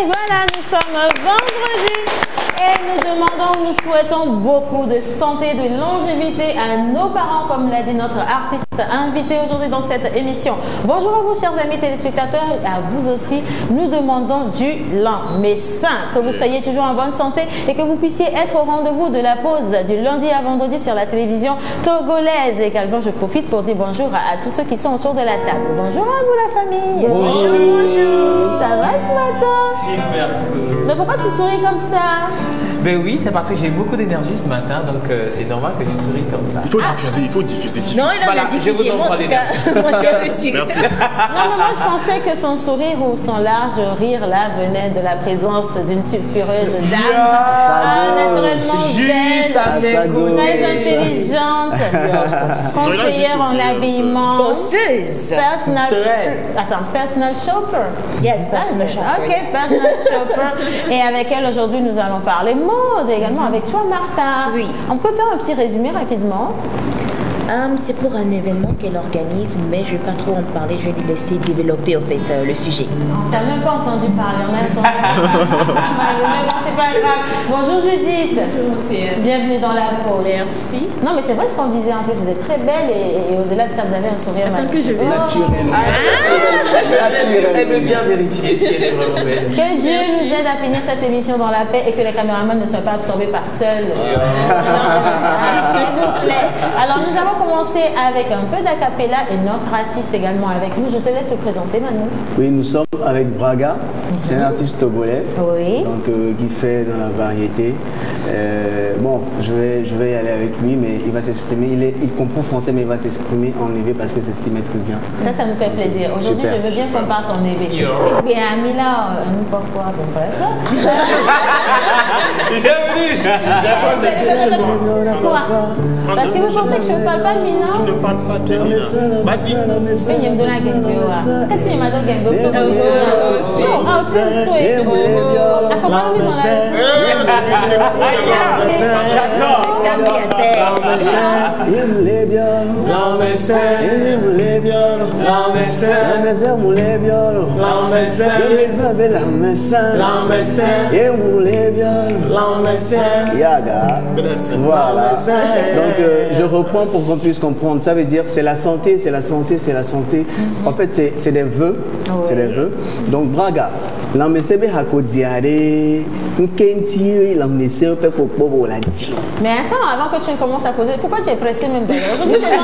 Voilà, nous sommes vendredi et nous demandons, nous souhaitons beaucoup de santé, de longévité à nos parents, comme l'a dit notre artiste invité aujourd'hui dans cette émission. Bonjour à vous, chers amis téléspectateurs, et à vous aussi. Nous demandons du lent mais sain, que vous soyez toujours en bonne santé et que vous puissiez être au rendez-vous de la pause du lundi à vendredi sur la télévision togolaise. Également, je profite pour dire bonjour à tous ceux qui sont autour de la table. Bonjour à vous, la famille. Bonjour. Bonjour. Ça va ce matin? Super cool. Mais pourquoi tu souris comme ça? Ben oui, c'est parce que j'ai beaucoup d'énergie ce matin, donc c'est normal que je souris comme ça. Il faut diffuser, il faut diffuser. Non, il a diffusé. Moi, j'ai reçu. Merci. Non, moi, je pensais que son sourire ou son large rire là venait de la présence d'une sulfureuse dame. Naturellement belle, très intelligente, conseillère en l'habillement. Bosseuse. Personal shopper. Yes, personal shopper. Ok, personal shopper. Et avec elle aujourd'hui, nous allons parler mode également avec toi, Martha. Oui. On peut faire un petit résumé rapidement? C'est pour un événement qu'elle organise, mais je ne vais pas trop en parler, je vais lui laisser développer en fait le sujet. On t'a même pas entendu parler, on a entendu parler. C'est pas grave. Bonjour Judith. Bienvenue dans la pause. Merci. Non mais c'est vrai ce qu'on disait en plus, vous êtes très belle et au-delà de ça vous avez un sourire magnifique. Que je vais Elle veut bien vérifier si elle est vraiment belle. Que Dieu nous aide à finir cette émission dans la paix et que les caméramans ne soient pas absorbés par seuls. S'il vous plaît. Alors nous allons commencer avec un peu d'acapella et notre artiste également avec nous. Je te laisse te présenter Manu. Oui, nous sommes avec Braga, c'est un artiste togolais, oui. Donc, qui fait dans la variété. Bon, je vais y aller avec lui, mais il va s'exprimer. Il comprend français, mais il va s'exprimer en éveil parce que c'est ce qu'il maîtrise bien. Ça nous fait plaisir. Aujourd'hui, je veux bien qu'on parte en éveil. Et bien, Amila, nous pourquoi? Bon, bref. Bienvenue. Quoi? Parce que vous pensez que je ne parle pas de Mina? Tu ne parles pas de Mina. Vas-y. Il me donne la Gengyo. Quand tu m'as donné Gengyo, tu me donnes. Ah, c'est un souhait. Ah, faut pas nous en Voilà. Donc je reprends pour qu'on puisse comprendre. Ça veut dire c'est la santé, c'est la santé, c'est la santé. En fait, c'est des vœux. C'est des vœux. Donc Braga, l'amessebe hako diare, nkenti l'amesse peut pour la dire. Mais attends, avant que tu ne commences à causer, pourquoi tu es pressé même d'ailleurs? Je suis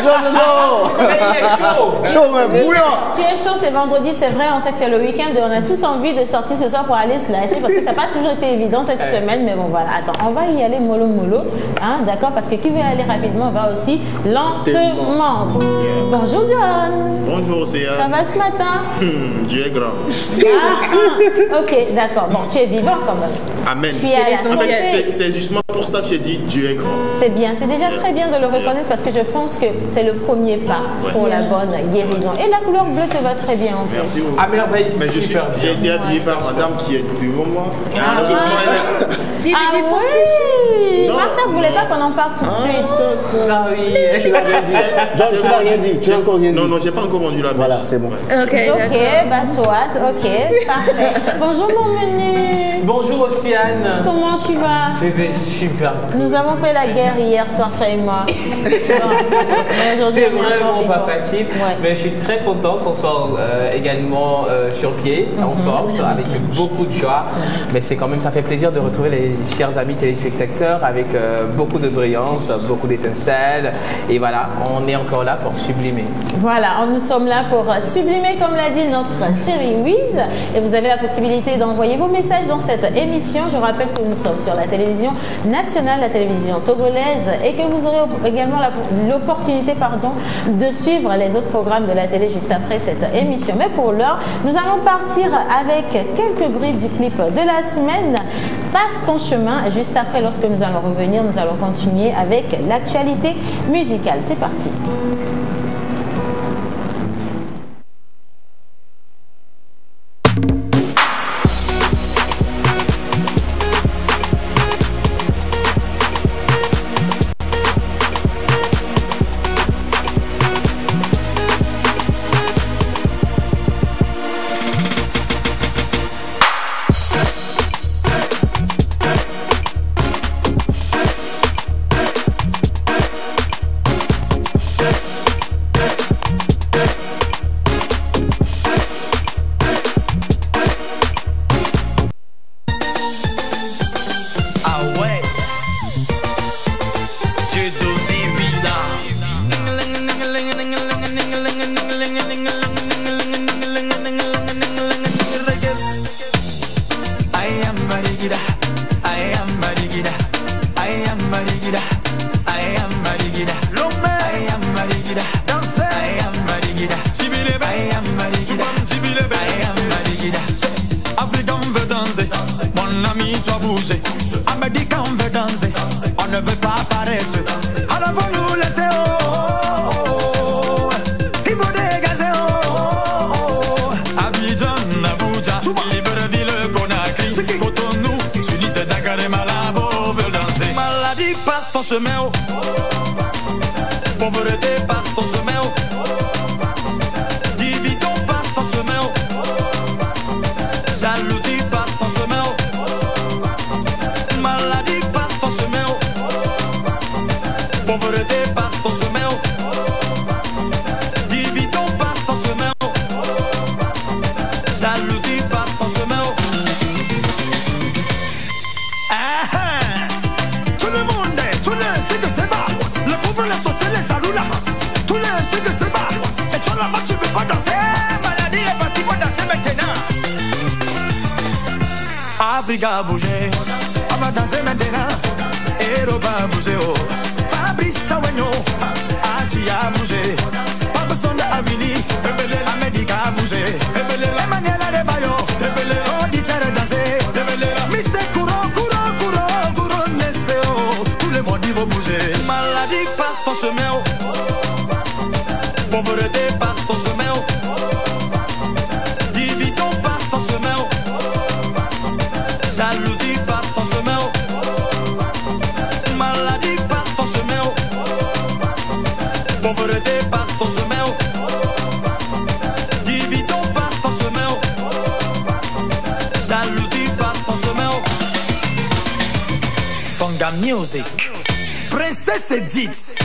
chaud, mais bouillant. Tu es chaud, c'est vendredi, c'est vrai, on sait que c'est le week-end et on a tous envie de sortir ce soir pour aller se lâcher parce que ça n'a pas toujours été évident cette semaine, mais bon voilà, attends, on va y aller mollo mollo, hein, d'accord, parce que qui veut aller rapidement va aussi lentement. Bonjour John. Bonjour Océane. Ça va ce matin? Dieu est grand. Ok, d'accord. Bon, tu es vivant quand même. Amen. Puis à la En fait, santé. c'est justement pour ça que j'ai dit Dieu est grand. C'est bien, c'est déjà très bien de le reconnaître parce que je pense que c'est le premier pas pour la bonne guérison. Et la couleur bleue te va très bien en fait. Merci beaucoup. À merveille, Mais j'ai été habillé par madame qui est devant moi. Malheureusement, elle est... Ah oui, Non. Martha ne voulait pas qu'on en parle tout de suite. Ah oui. Tu n'as rien dit. Jean, tu n'as rien dit. Tu n'as encore rien dit. Non, non, j'ai pas encore vendu la mèche. Voilà, c'est bon. Ok, bah soit, ok, parfait. Bonjour mon menu. Bonjour Océane. Comment tu vas? Je vais super. Nous avons fait la guerre hier soir, toi et moi. Mais aujourd'hui, C'était on est encore vraiment pas vivants. facile, Ouais. mais je suis très content qu'on soit également sur pied, en force, avec beaucoup de joie. Mais c'est quand même, ça fait plaisir de retrouver les chers amis téléspectateurs avec beaucoup de brillance, beaucoup d'étincelles. Et voilà, on est encore là pour sublimer. Voilà, nous sommes là pour sublimer, comme l'a dit notre chérie Wiz. Et vous avez la possibilité d'envoyer vos messages dans cette émission. Je rappelle que nous sommes sur la télévision nationale, la télévision togolaise, et que vous aurez également l'opportunité de suivre les autres programmes de la télé juste après cette émission. Mais pour l'heure, nous allons partir avec quelques bribes du clip de la semaine. Passe ton chemin. Juste après, lorsque nous allons revenir, nous allons continuer avec l'actualité musicale. C'est parti. Africa a bougé, on va danser maintenant. Europa a bougé, oh. Fabrice Awagno, Asie a bougé. Pas besoin d'Avili, Amérique a bougé. Emmanuel Adebayo, Odyssey a dansé. Mister Kouro, Nesseo. Tout le monde il va bouger. Maladie passe ton chemin, oh. Pauvreté passe ton chemin, oh. Division passe ton chemin, oh. Jalousie passe ton chemin, oh. Maladie passe ton chemin, oh. Pauvreté passe ton chemin, oh. Division passe ton chemin, oh. Jalousie passe ton chemin, oh. Fonga Music, Princesse Edith.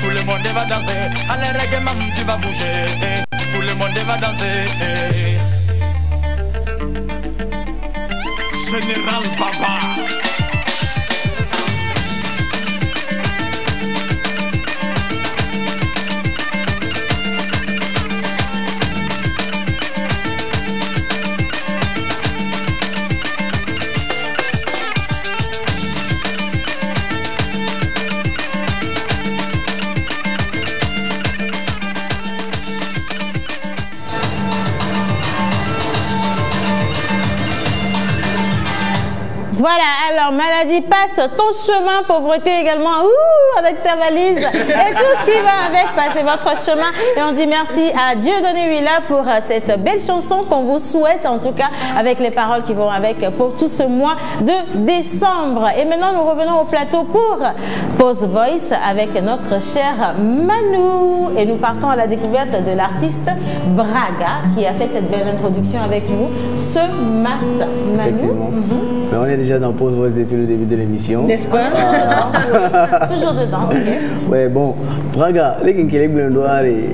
Tout le monde va danser, allez reggae mam tu vas bouger, tout le monde va danser. Général Papa. Voilà, alors maladie passe ton chemin, pauvreté également, avec ta valise et tout ce qui va avec, passez votre chemin. Et on dit merci à Dieudonné Huila pour cette belle chanson qu'on vous souhaite, en tout cas avec les paroles qui vont avec pour tout ce mois de décembre. Et maintenant nous revenons au plateau pour Pause Voice avec notre cher Manu. Et nous partons à la découverte de l'artiste Braga qui a fait cette belle introduction avec nous ce matin. Manu. Mais on est déjà dans Pause Voice depuis le début de l'émission. N'est-ce pas? Toujours dedans, ok. Ouais, bon. Braga, les gens qui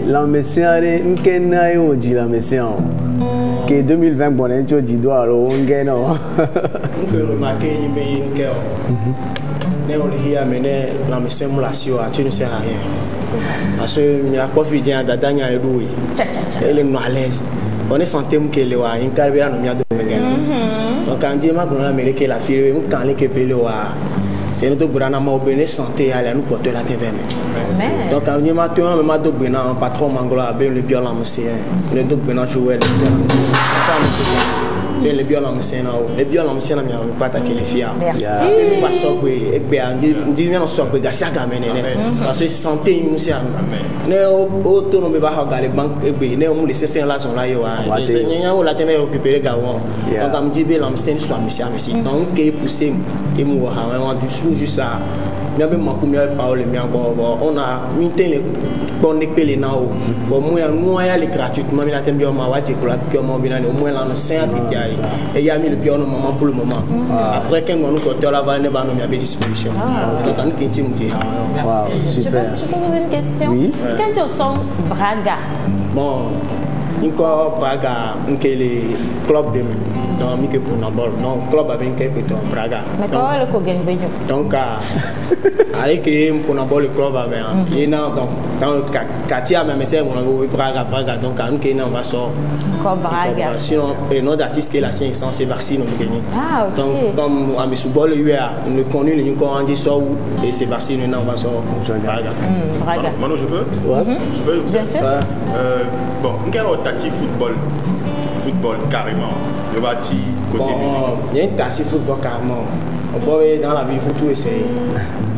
la messiare, n'kenna yo di la messian. Que 2020 bon entio di do alo ngeno. On peut remarquer une meilleure cœur. Mais on est là, mais la messian moulation, tu ne sais rien. Parce que la coiffure vient d'Adania et Louis. Elle est à l'aise. On est santé qu'elle est là, une carrière nous a donné. Donc quand dit ma qu'on a américain la fille, nous quand les képélé wa, c'est notre grande maman obéné santé à la nous porter la TV. Donc quand dit ma tu as même d'autres bénin un patron mangola ben le bien la monsieur, le d'autres bénin jouer le bien la monsieur na o, le bien la monsieur na mi pas attaquer les filles. Merci. Parce que c'est pas ça que et bien dit bien on soit que gassa gamene parce que santé nous c'est ne o to no me ba ha gale bank e be ne o laisser ça là son là yo a nya o la tene récupérer gawon donc am dit bien la monsieur soit monsieur donc que pousser et moi on du juste ça bien même ma première parole mais on a mis les bon les nao bon moi ya les gratuitement mais la tene bien ma wa je cola que moi bien au moins là no 5 et il y a mis le pion au moment pour le moment après quand nous côté là va ne va nous mettre disposition donc on qui intime dit super. Je peux vous poser une question? Oui. Quand tu sens Braga? Bon, encore Braga, les clubs de dans Mickey pour Nambol, non, club avec quelques temps Braga. Mais comment le Kogen Benyo? Donc, avec pour Nambol, le club avec un, donc dans le quartier, même c'est mon ami Braga, donc on va sortir. Braga. Sinon, notre artiste qui est la science, c'est Barcy, nous gagnons. Ah, ok. Donc, comme à Missoubol, on est connu, nous avons dit ça, et c'est Barcy, nous on va sortir Braga. Braga. Manu, je peux? Je peux aussi. Bien sûr. Bon, on a un football carrément. Le bâti côté musique. Il y a une tasse football carrément. On peut aller dans la vie, il faut tout essayer.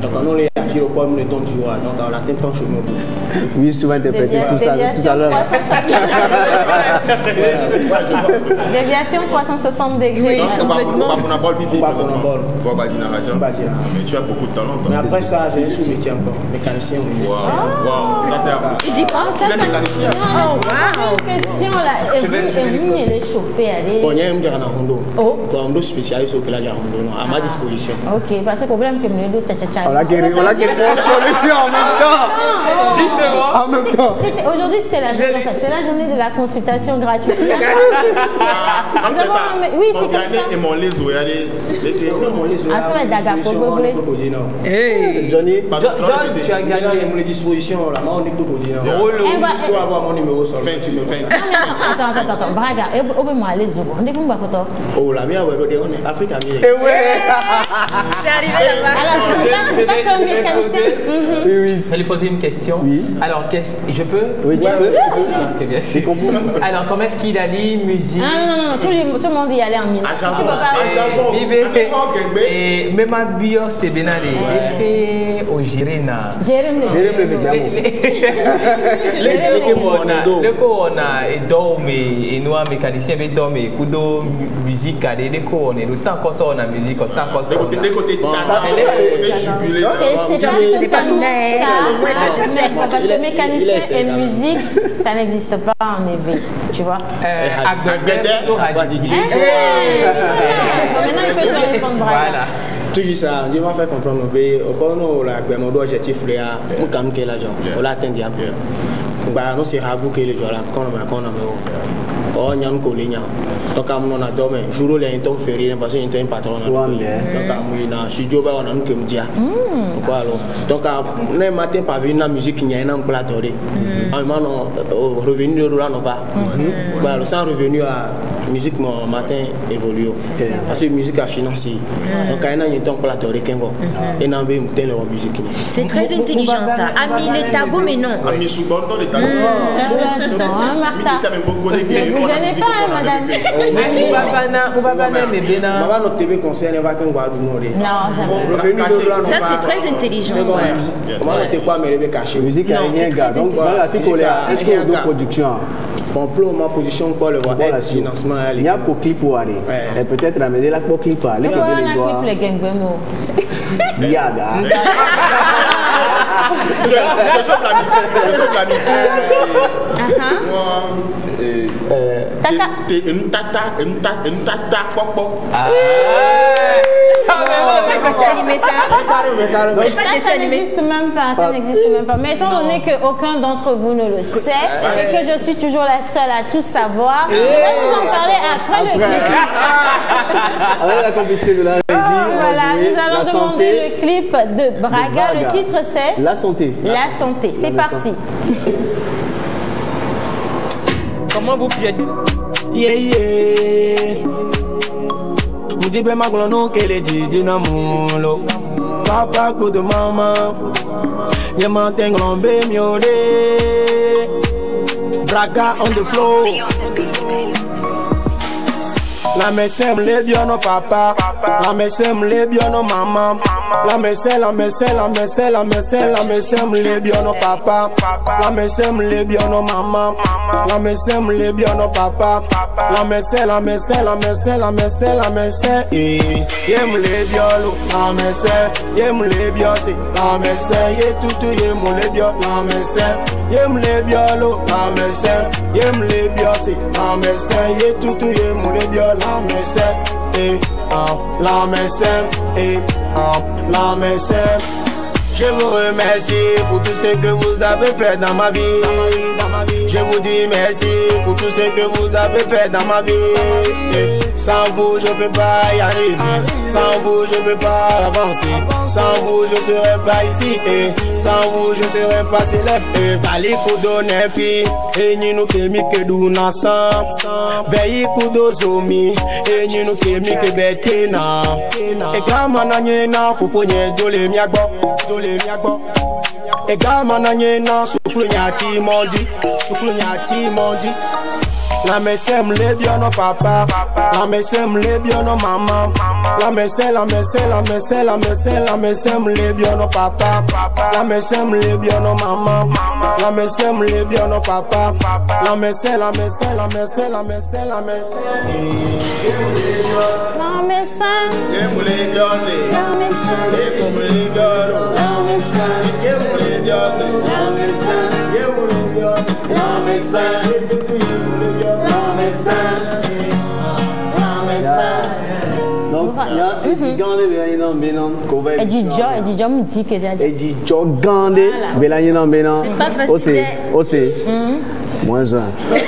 Donc on est affiché au pomme le temps du jour. Donc on attend pas chez nous. Oui, souvent interprété tout ça tout à l'heure. Déviation 360 degrés. On a bol vivre. Mais tu as beaucoup de talent. Mais après ça, j'ai un sous-métier encore, mécanicien. Waouh, ça c'est un Il dit quoi? Il est mécanicien. Oh, wow. Une question là. Et elle est chauffée, allez. Bon, il y a un gars dans Hondo. Un Hondo spécialiste au Hondo à ma disposition. Ok, parce que le problème que nous deux, on a guéri une solution en même temps. Justement. En même temps. Aujourd'hui, c'était la journée. C'est la journée de la consultation gratuite. C'est ça. Oui, c'est comme ça. Et mon les Ah, ça va être Daga Koboblé. Hey, Johnny. John, tu as gagné. J'ai mes dispositions là, moi on est tout codé. Je dois avoir mon numéro sur le Attends, Braga, moi les autres. On est comme Bakoto. Oh, la mienne, on est Afrique à Eh ouais. C'est arrivé là-bas. Alors, c'est pas comme mécanicien. Oui. Je vais lui poser une question. Oui. Alors, je peux? Oui, tu peux. Ok, bien sûr. Alors, comment est-ce qu'il allie musique? Non, tout le monde y allait en 1900. Tu peux pas. Et même à bio, c'est bien allé. Et au Girena. Jérém Le corona et dorme et nous mécanicien et dorme et kudo musique à des on est le temps qu'on sort la musique on temps qu'on sort des côtés c'est pas ça parce que mécanicien et musique ça n'existe pas en éveil tu vois voilà toujours ça je vais faire comprendre au la objectif là on quand que la job on l'attend bien bah non c'est rabu que le job là quand on oh nyam ko le nyam donc am non adome jour le inton férié parce que inton patron donc am na studio ba on am que me dia voilà donc le matin pas venir la musique nya na plat doré non revenu de là non pas voilà sans revenu à musique mon matin évolue parce que musique a financé donc quand on inton plat doré kengo et na be muten la musique c'est très intelligent ça ami les tabou mais non ami sous bon temps les tabou Martha ça même beaucoup de game Vous gênez pas, hein, madame? Maman, notre TV concerne pas qu'un guard du Nord. Non, jamais. Ça, c'est très intelligent. Ouais. Comment on te quoi, mais le caché. Musique Non, aérienne, c'est gars. très Donc, voilà, la fille est-ce qu'il y a d'autres productions? Bon, pour ma position, quoi, le voir Voilà, financement. il y a pour clip pour aller. Et peut-être ramener la pour clip pour aller. Mais voilà, on a clip les gangbemos. Yaga. Je sauve la mission. Je sauve la mission. Une tata, popo. Ça n'existe même pas, ça n'existe même pas. Mais étant donné qu'aucun d'entre vous ne le sait, et que je suis toujours la seule à tout savoir, je vais vous en parler après le clip. Avec la complicité de la régie, Voilà, nous allons demander le clip de Braga. Le titre c'est La santé. La santé. C'est parti. Comment vous piégez? Yeah, yeah. Mutibe maglono kele jiji na mulo. Papa coup de maman. Yema tenglombe miode. Braga on the floor. La mesem le bien no papa. La mesem le bien no maman. La mesem le bien no papa. La mesem le bien no maman. La mesem le bien no papa. La mesem. Yem le bien lo. La mesem. Yem le bien si. La mesem. Ye tutu yem le bien. La mesem. Yem le bien lo. La mesem. Yem le bien si. La mesem. Ye tutu yem le bien. La mesem. La mesem. La mesem. Je vous remercie pour tout ce que vous avez fait dans ma vie. Je vous dis merci pour tout ce que vous avez fait dans ma vie. Sans vous, je ne peux pas y arriver. Sans vous, je ne peux pas avancer. Sans vous, je ne serais pas ici. Sans vous, je ne serais pas célèbre. Bali kudo nepi, enyinu kemi keduna sam. Veyi kudo zomi, enyinu kemi kebetena. Egama na nyena, fuponye dole miagbo. Egama na nyena, sukulu nyati mondi. La mesem le bien no papa. La mesem le bien no maman. La mesem le bien no papa. La mesem le bien no maman. La mesem le bien no papa. La mesem. La Donc, il y a Eddie Gandé, Bélanin, Bénin, Kovac. Eddie Joe me dit que j'ai dit. Eddie Joe Gandé, Bélanin, Bénin. Aussi. Moins un. Donc,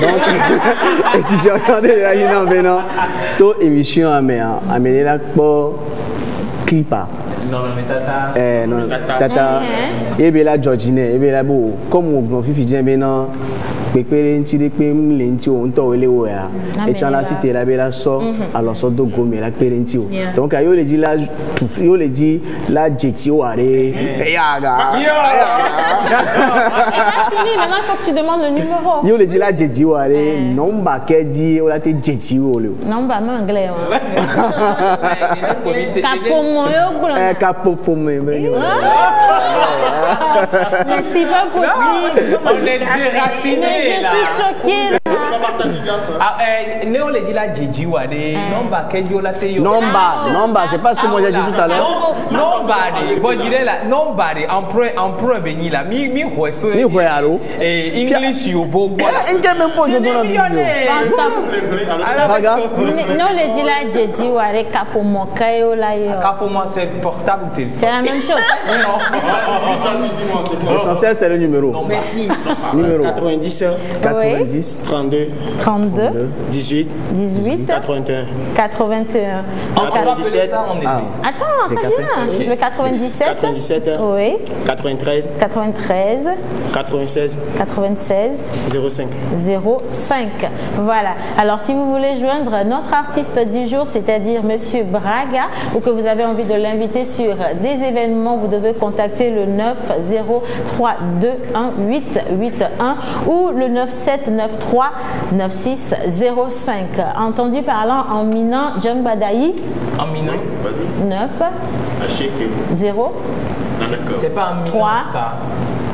Eddie Joe Gandé, Bélanin, Bénin. Toute émission à mener la pour clipa. Non, mais tata. Non, tata. Et bien là, Georgine, et bien là, comme on fait Fidjien, Bénin. Pépé ntiri pé mlenti o nto wele wo ya e chala cité la bela so alors so do gomi la péré nti o donc yo le dit la jeti o are yaga fini maintenant il faut que tu demandes le numéro yo le dit la jeti o are number ke di o la te jeti o le number en anglais capomo yo glo capomo mais c'est pas possible on est déraciné. Je suis choquée. Néo le dit la Djidji Wade, nomba Kedjo la Teyo. Nomba, c'est pas ce que moi j'ai dit tout à l'heure. Nombari, bon dire là, nombari, empereur béni là, mi hueso. Mi huearo. Et English you vogue. Inque même pas je donne un vidéo. Baga. Non le dit la Djidji Wade capomo kayo la yo. Capomo c'est portable ou téléphone. C'est la même chose. L'essentiel c'est le numéro. Merci. Numéro 90 32 18 81 97. Attends, ça vient. Le 97. Oui. 93 96 05. Voilà. Alors si vous voulez joindre notre artiste du jour, c'est-à-dire Monsieur Braga, ou que vous avez envie de l'inviter sur des événements, vous devez contacter le 903218881 ou le 9793 9605. Entendu parlant en minant John Badaï. En minant. Vas-y. 9 Achèque. 0 Non, d'accord. C'est pas en minant 3. ça.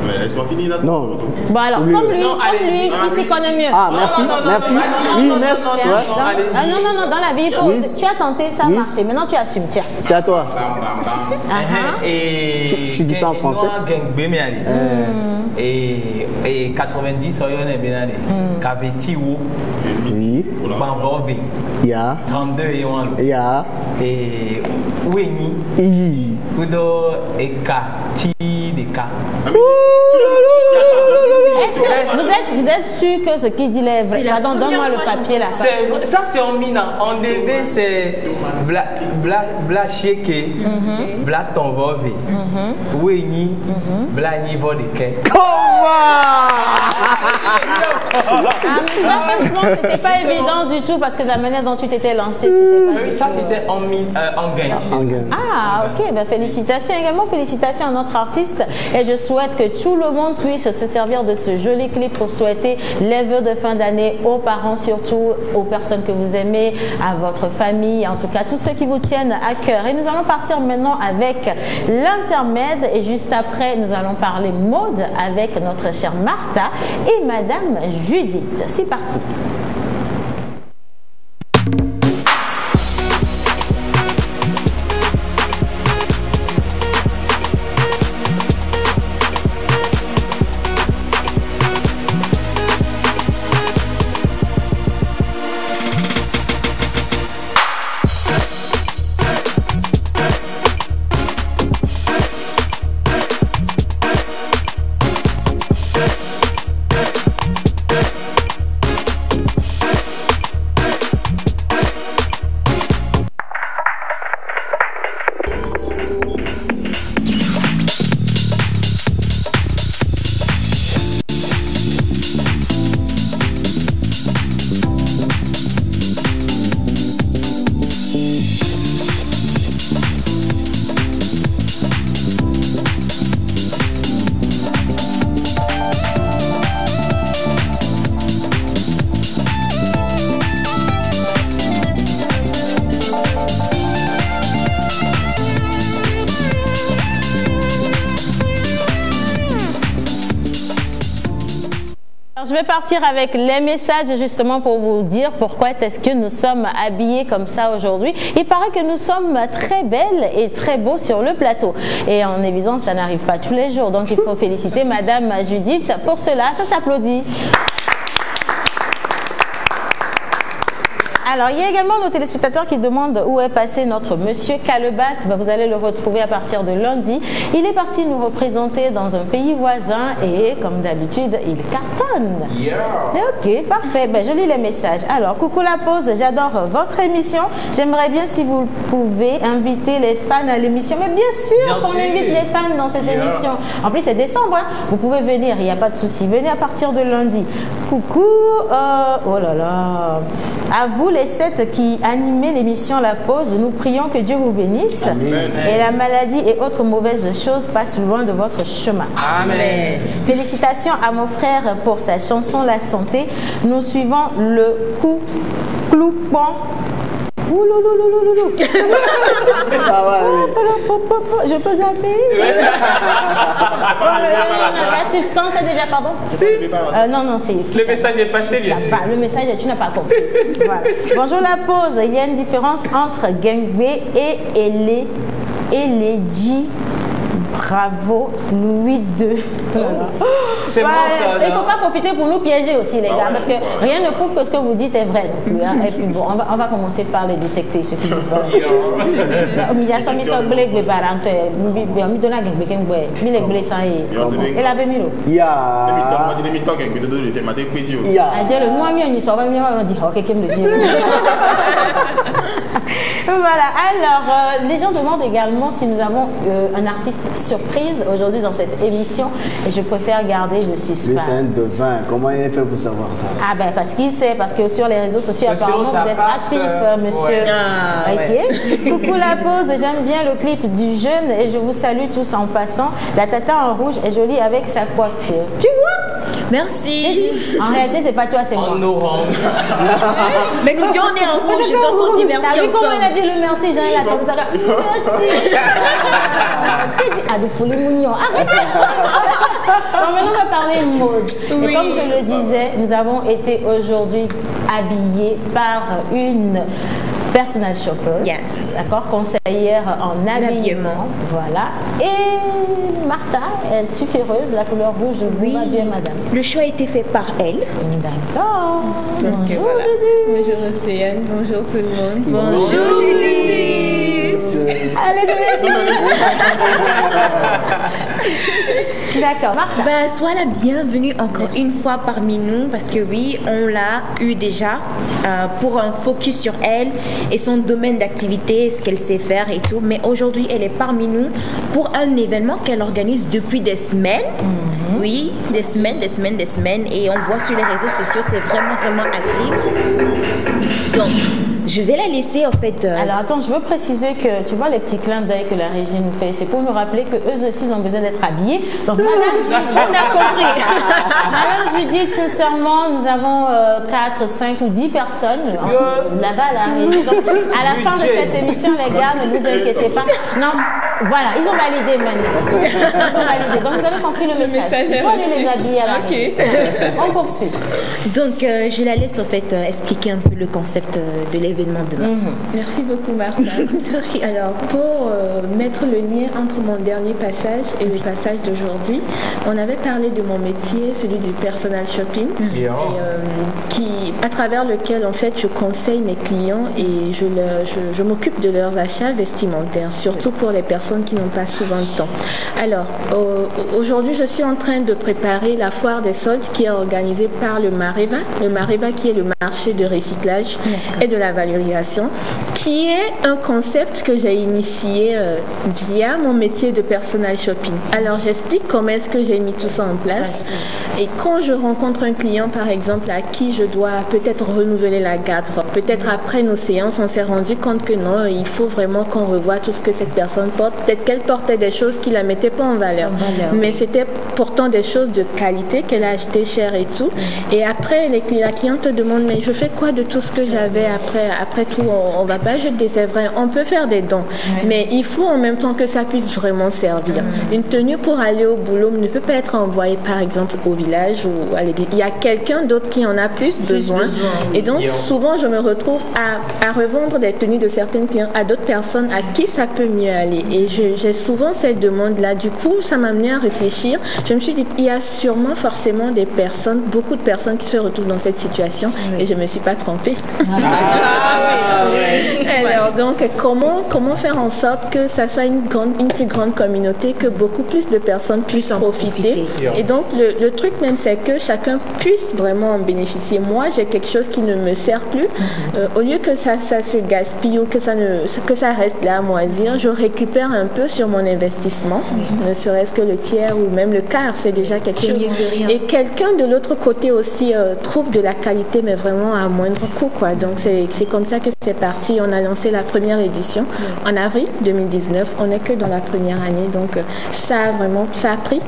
Mais laisse-moi finir là. Non. Bon alors, Oui, comme oui. lui, Non, allez-y. il s'y connaît mieux. Ah, merci, merci. Oui, merci. Tiens, Ouais. non, dans la vie, il faut Oui. tu as tenté, ça a Oui. marché. Maintenant, tu assumes. Tiens. C'est à toi. Bam, bam, bam. Et Tu dis ça en français? Et 90, on est bien allé. Kaveti ou Oui. Bambové. Ya. 32 et 1. Ya. Et Weni. I. Kudo et Kati de Ka. Est-ce que vous êtes sûr que ce qu'il dit est vrai? C'est la Pardon, donne-moi le première fois papier là. Ça c'est en minant. En DB c'est Bla Cheke, Bla Tombové. Weni, Bla Niveau de Ke. Ah, mais ça, franchement, c'était pas évident du tout parce que la manière dont tu t'étais lancé, c'était pas Oui, ça c'était en gain. Ah, ok, ben, félicitations également, félicitations à notre artiste et je souhaite que tout le monde puisse se servir de ce joli clip pour souhaiter les vœux de fin d'année aux parents, surtout aux personnes que vous aimez, à votre famille, en tout cas tous ceux qui vous tiennent à cœur. Et nous allons partir maintenant avec l'intermède et juste après nous allons parler mode avec notre chère Martha et Madame Judith. C'est parti. Je vais partir avec les messages justement pour vous dire pourquoi est-ce que nous sommes habillés comme ça aujourd'hui. Il paraît que nous sommes très belles et très beaux sur le plateau. Et en évidence, ça n'arrive pas tous les jours. Donc il faut féliciter Madame Judith pour cela. Ça s'applaudit. Alors, il y a également nos téléspectateurs qui demandent où est passé notre monsieur Calebas. Ben, vous allez le retrouver à partir de lundi. Il est parti nous représenter dans un pays voisin et, comme d'habitude, il cartonne. Yeah. Ok, parfait. Ben, je lis les messages. Alors, coucou la pause, j'adore votre émission. J'aimerais bien si vous pouvez inviter les fans à l'émission. Mais bien sûr qu'on invite les fans dans cette émission. En plus, c'est décembre. Hein. Vous pouvez venir, il n'y a pas de souci. Venez à partir de lundi. Coucou. Oh là là. À vous les 7 qui animez l'émission La Pause, nous prions que Dieu vous bénisse. Amen. Et la maladie et autres mauvaises choses passent loin de votre chemin. Amen. Félicitations à mon frère pour sa chanson La Santé. Nous suivons le coup cloupant. Oulouloulouloulou. Ça va, oui. Je peux zapper. La substance est déjà, pardon. Non, c'est... Le message est passé, bien sûr. Le message, tu n'as pas compris. Voilà. Bonjour la pause. Il y a une différence entre Gengbe et Eleji. Bravo, Louis II. C'est bon ça. Il ne faut pas profiter pour nous piéger aussi, les gars, parce que rien ne prouve que ce que vous dites est vrai. Non plus, hein. Et puis bon, on va commencer par les détecter, ceux qui disent pas. Et la Bémilo. Ya. Ya. Voilà, alors les gens demandent également si nous avons un artiste surprise aujourd'hui dans cette émission et je préfère garder le suspense. Le scène de vin, comment il fait pour savoir ça? Ah ben parce qu'il sait, parce que sur les réseaux sociaux apparemment vous êtes actif, monsieur. Ouais. Ah, Ok. Coucou la pause, j'aime bien le clip du jeune et je vous salue tous en passant. La tata en rouge est jolie avec sa coiffure. Tu vois? Merci. En réalité, c'est pas toi, c'est moi. En orange. Mais nous deux, on est en rouge, donc on dit merci T'as vu comment il a ensemble. dit le merci, Jean, il a comme ça. Merci. J'ai dit, ah, de folie mignon. Arrêtez. Non, maintenant, on va parler mode. Et comme je le disais, nous avons été aujourd'hui habillés par une personal shopper. Yes. D'accord, conseillère en habillement. Voilà. Et Martha, elle est sufféreuse, la couleur rouge, vous va bien, madame. Le choix a été fait par elle. D'accord. Donc Bonjour, voilà. Judith. Bonjour Océane, bonjour tout le monde. Bonjour Judith. Allez, d'accord, Martha. Ben, sois la bienvenue encore une fois parmi nous parce que oui, on l'a eu déjà pour un focus sur elle et son domaine d'activité, ce qu'elle sait faire et tout. Mais aujourd'hui, elle est parmi nous pour un événement qu'elle organise depuis des semaines. Oui, des semaines. Et on voit sur les réseaux sociaux, c'est vraiment actif. Donc, je vais la laisser en fait. Alors attends, je veux préciser que tu vois les petits clins d'œil que la régie nous fait, c'est pour nous rappeler que eux aussi ils ont besoin d'être habillés. Donc madame, on a compris. Madame Judith, sincèrement, nous avons 4, 5 ou 10 personnes là-bas à la régie. Donc à la fin de cette émission, les gars, ne vous inquiétez pas. Non, voilà, ils ont validé maintenant. Ils ont validé. Donc vous avez compris le message. Il faut aller les habiller à la régie. On poursuit. Donc je la laisse en fait expliquer un peu le concept de l'événement demain. Merci beaucoup Martha. Alors pour mettre le lien entre mon dernier passage et le passage d'aujourd'hui, on avait parlé de mon métier, celui du personal shopping, et, à travers lequel en fait je conseille mes clients et je m'occupe de leurs achats vestimentaires, surtout pour les personnes qui n'ont pas souvent le temps. Alors aujourd'hui je suis en train de préparer la foire des soldes qui est organisée par le Mareva qui est le marché de recyclage et de la valorisation, qui est un concept que j'ai initié via mon métier de personal shopping. Alors j'explique comment est-ce que j'ai mis tout ça en place. Et quand je rencontre un client par exemple à qui je dois peut-être renouveler la garde, peut-être après nos séances on s'est rendu compte que non, il faut vraiment qu'on revoie tout ce que cette personne porte. Peut-être qu'elle portait des choses qui la mettaient pas en valeur, mais c'était pourtant des choses de qualité qu'elle a acheté cher et tout. Et après la cliente te demande mais je fais quoi de tout ce que j'avais après tout, on va pas jeter, c'est vrai, on peut faire des dons, mais il faut en même temps que ça puisse vraiment servir. Une tenue pour aller au boulot ne peut pas être envoyée par exemple au village ou à l'église. Il y a quelqu'un d'autre qui en a plus besoin. Et donc souvent je me retrouve à revendre des tenues de certains clients à d'autres personnes à qui ça peut mieux aller. Et j'ai souvent cette demande-là. Du coup, ça m'a amené à réfléchir. Je me suis dit, il y a sûrement forcément des personnes, beaucoup de personnes qui se retrouvent dans cette situation et je me suis pas trompée. Alors donc comment faire en sorte que ça soit une plus grande communauté, que beaucoup plus de personnes puissent en profiter. Et donc le truc même c'est que chacun puisse vraiment en bénéficier. Moi j'ai quelque chose qui ne me sert plus. Au lieu que ça se gaspille ou que ça reste là à moisir, je récupère un peu sur mon investissement, ne serait-ce que le tiers ou même le quart, c'est déjà quelque chose. Et quelqu'un de l'autre côté aussi trouve de la qualité mais vraiment à moindre coût quoi. Donc c'est comme ça que c'est parti. On a lancé la première édition en avril 2019. On n'est que dans la première année, donc ça a pris.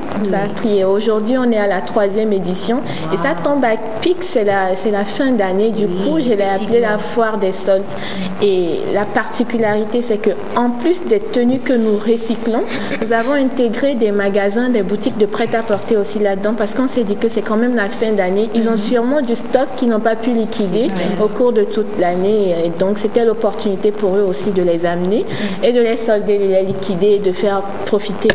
Et aujourd'hui on est à la 3e édition et ça tombe à pic, c'est la fin d'année. Du coup je l'ai appelé la foire des soldes. Et la particularité c'est que en plus des tenues que nous recyclons, nous avons intégré des magasins, des boutiques de prêt-à-porter aussi là-dedans parce qu'on s'est dit que c'est quand même la fin d'année. Ils ont sûrement du stock qu'ils n'ont pas pu liquider au cours de toute l'année et donc c'était l'opportunité pour eux aussi de les amener et de les solder, de les liquider et de faire profiter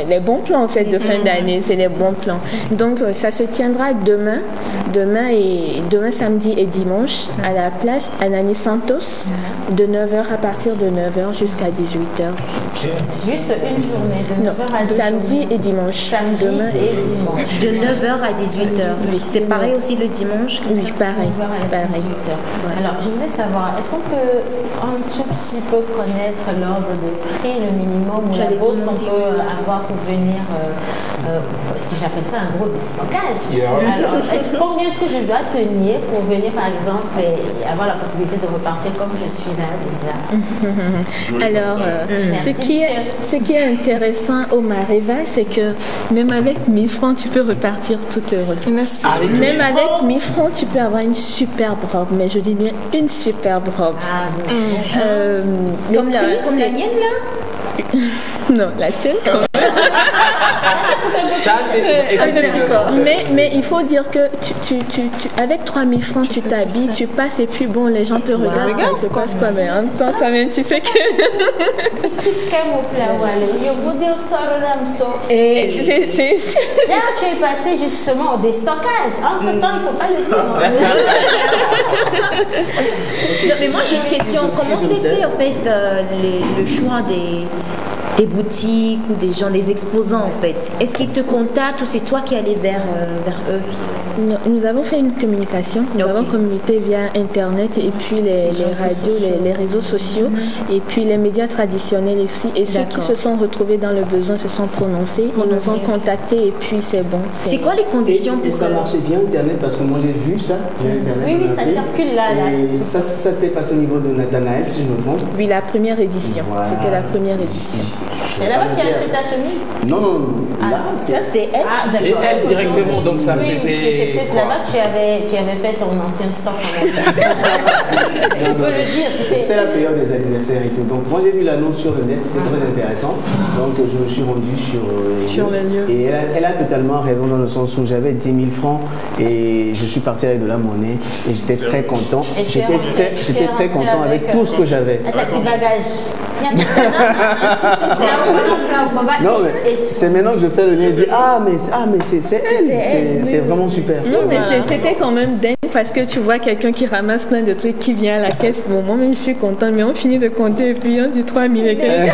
les bons plans en fait de fin d'année, c'est les bons plans. Donc ça se tiendra demain samedi et dimanche à la place Anani Santos de 9h à partir de 9h jusqu'à 18h. Juste une journée de 9h à 18h. Samedi et dimanche. Demain et dimanche. De 9h à 18h. C'est pareil aussi le dimanche? Oui, pareil. Alors, je voulais j'aimerais savoir, est-ce qu'on peut un tout petit peu connaître l'ordre de prix, le minimum ou la pause qu'on peut avoir pour venir, ce que j'appelle ça un gros déstockage. Alors, combien est-ce que je dois tenir pour venir, par exemple, et avoir la possibilité de repartir comme je suis là déjà? Alors, ce qui est intéressant au Mareva, c'est que même avec 1000 francs, tu peux repartir tout heureux. Même avec 1000 francs, tu peux avoir une superbe robe, mais je dis bien une superbe robe. Comme la mienne là. Non, la tienne quand même. Ça, c'est effectivement. Mais il faut dire que avec 3000 francs, tu t'habilles, tu passes et puis bon, les gens te regardent. C'est quoi, mais en même temps, toi-même, tu sais que. Et tu es passé justement au déstockage. Entre-temps, il ne faut pas le dire. Mais moi, j'ai une question. Comment c'est fait, en fait, le choix des boutiques ou des gens, des exposants en fait? Est-ce qu'ils te contactent ou c'est toi qui allais vers eux? Nous avons fait une communication, nous avons communiqué via Internet et puis les radios, les réseaux sociaux et puis les médias traditionnels aussi. Et ceux qui se sont retrouvés dans le besoin se sont prononcés, ils nous ont contactés et puis c'est bon. C'est quoi les conditions et ça marchait bien Internet parce que moi j'ai vu ça. Oui, ça circule là. Et ça s'était passé au niveau de Nathanaël si je me trompe. Oui, la première édition. Voilà. C'était la première édition. C'est là-bas qui a acheté ta chemise? Non. Là, ça c'est elle. C'est elle directement, donc ça c'est peut-être là-bas que tu avais fait ton ancien stock. On peut le dire. C'était la période des anniversaires et tout. Donc moi j'ai vu l'annonce sur le net, c'était très intéressant. Donc je me suis rendu sur les lieux. Et elle a totalement raison dans le sens où j'avais 10 000 francs et je suis parti avec de la monnaie et j'étais très content. J'étais très content avec tout ce que j'avais. Un taxi bagage. Non, mais c'est maintenant que je fais le lien et je dis mais c'est elle, c'est vraiment super. Non, mais c'était quand même dingue parce que tu vois quelqu'un qui ramasse plein de trucs qui vient à la caisse. Bon, moi-même je suis contente, mais on finit de compter et puis on dit 3000 et quelques.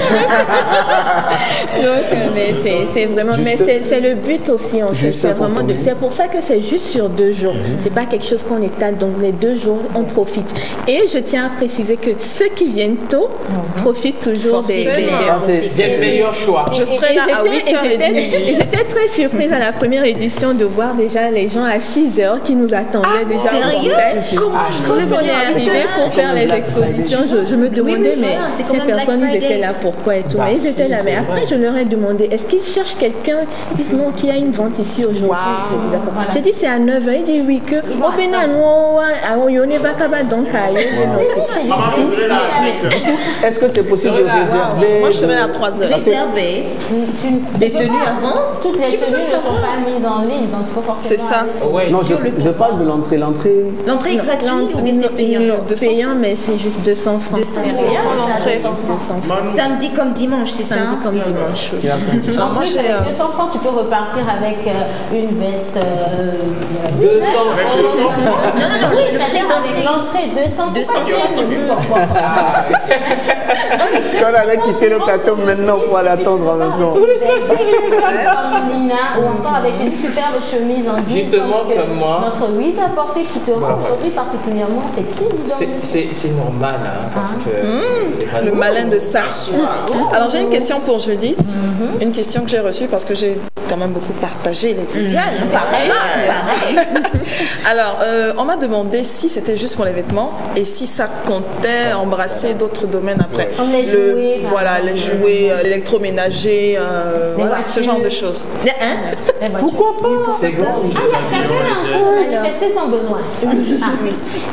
Donc, mais c'est vraiment, mais c'est le but aussi. C'est pour ça que c'est juste sur 2 jours. C'est pas quelque chose qu'on étale. Donc les 2 jours, on profite. Et je tiens à préciser que ceux qui viennent tôt profitent toujours des meilleurs choix. Je serai là à 8h30. Et j'étais très surprise à la première édition de voir déjà les gens à 6h qui nous attendaient déjà. Sérieux? Quand on est arrivé pour faire les expositions, je me demandais, mais ces personnes, ils étaient là pourquoi et tout. Mais ils étaient là. Mais après, je leur ai demandé, est-ce qu'ils cherchent quelqu'un? Ils disent non, qu'il y a une vente ici aujourd'hui. J'ai dit, c'est à 9h. Il dit oui, que est-ce que c'est possible de réserver? Moi, je serai là à 3h. Réserver des tenues avant? Toutes les tenues ne sont pas mises en ligne, donc il faut forcément. C'est ça. Non, je parle de l'entrée. L'entrée est gratuite ou c'est payant? Payant, mais c'est juste 200 francs. 200 francs. Samedi comme dimanche, c'est ça? Samedi comme dimanche. En plus, avec 200 francs, tu peux repartir avec une veste. 200 francs. Non, oui, c'est-à-dire avec l'entrée, 200 francs. Tu en allais quitter le plateau maintenant pour aller attendre en même temps. Comme Nina, ou encore avec une superbe chemise en jean. Justement comme moi. Notre Louise a porté qui te rend aujourd'hui particulièrement sexy. C'est normal, hein, parce que... Le malin de ça. Alors j'ai une question pour Judith. Une question que j'ai reçue parce que j'ai quand même beaucoup partagé les visuels. Pareil. Alors, on m'a demandé si c'était juste pour les vêtements et si ça comptait embrasser d'autres domaines après. Les jouets. Voilà, les jouets, l'électroménager, voilà, ce genre de choses. Pourquoi pas? C'est grand. Il y a quelqu'un qui a manifesté son besoin.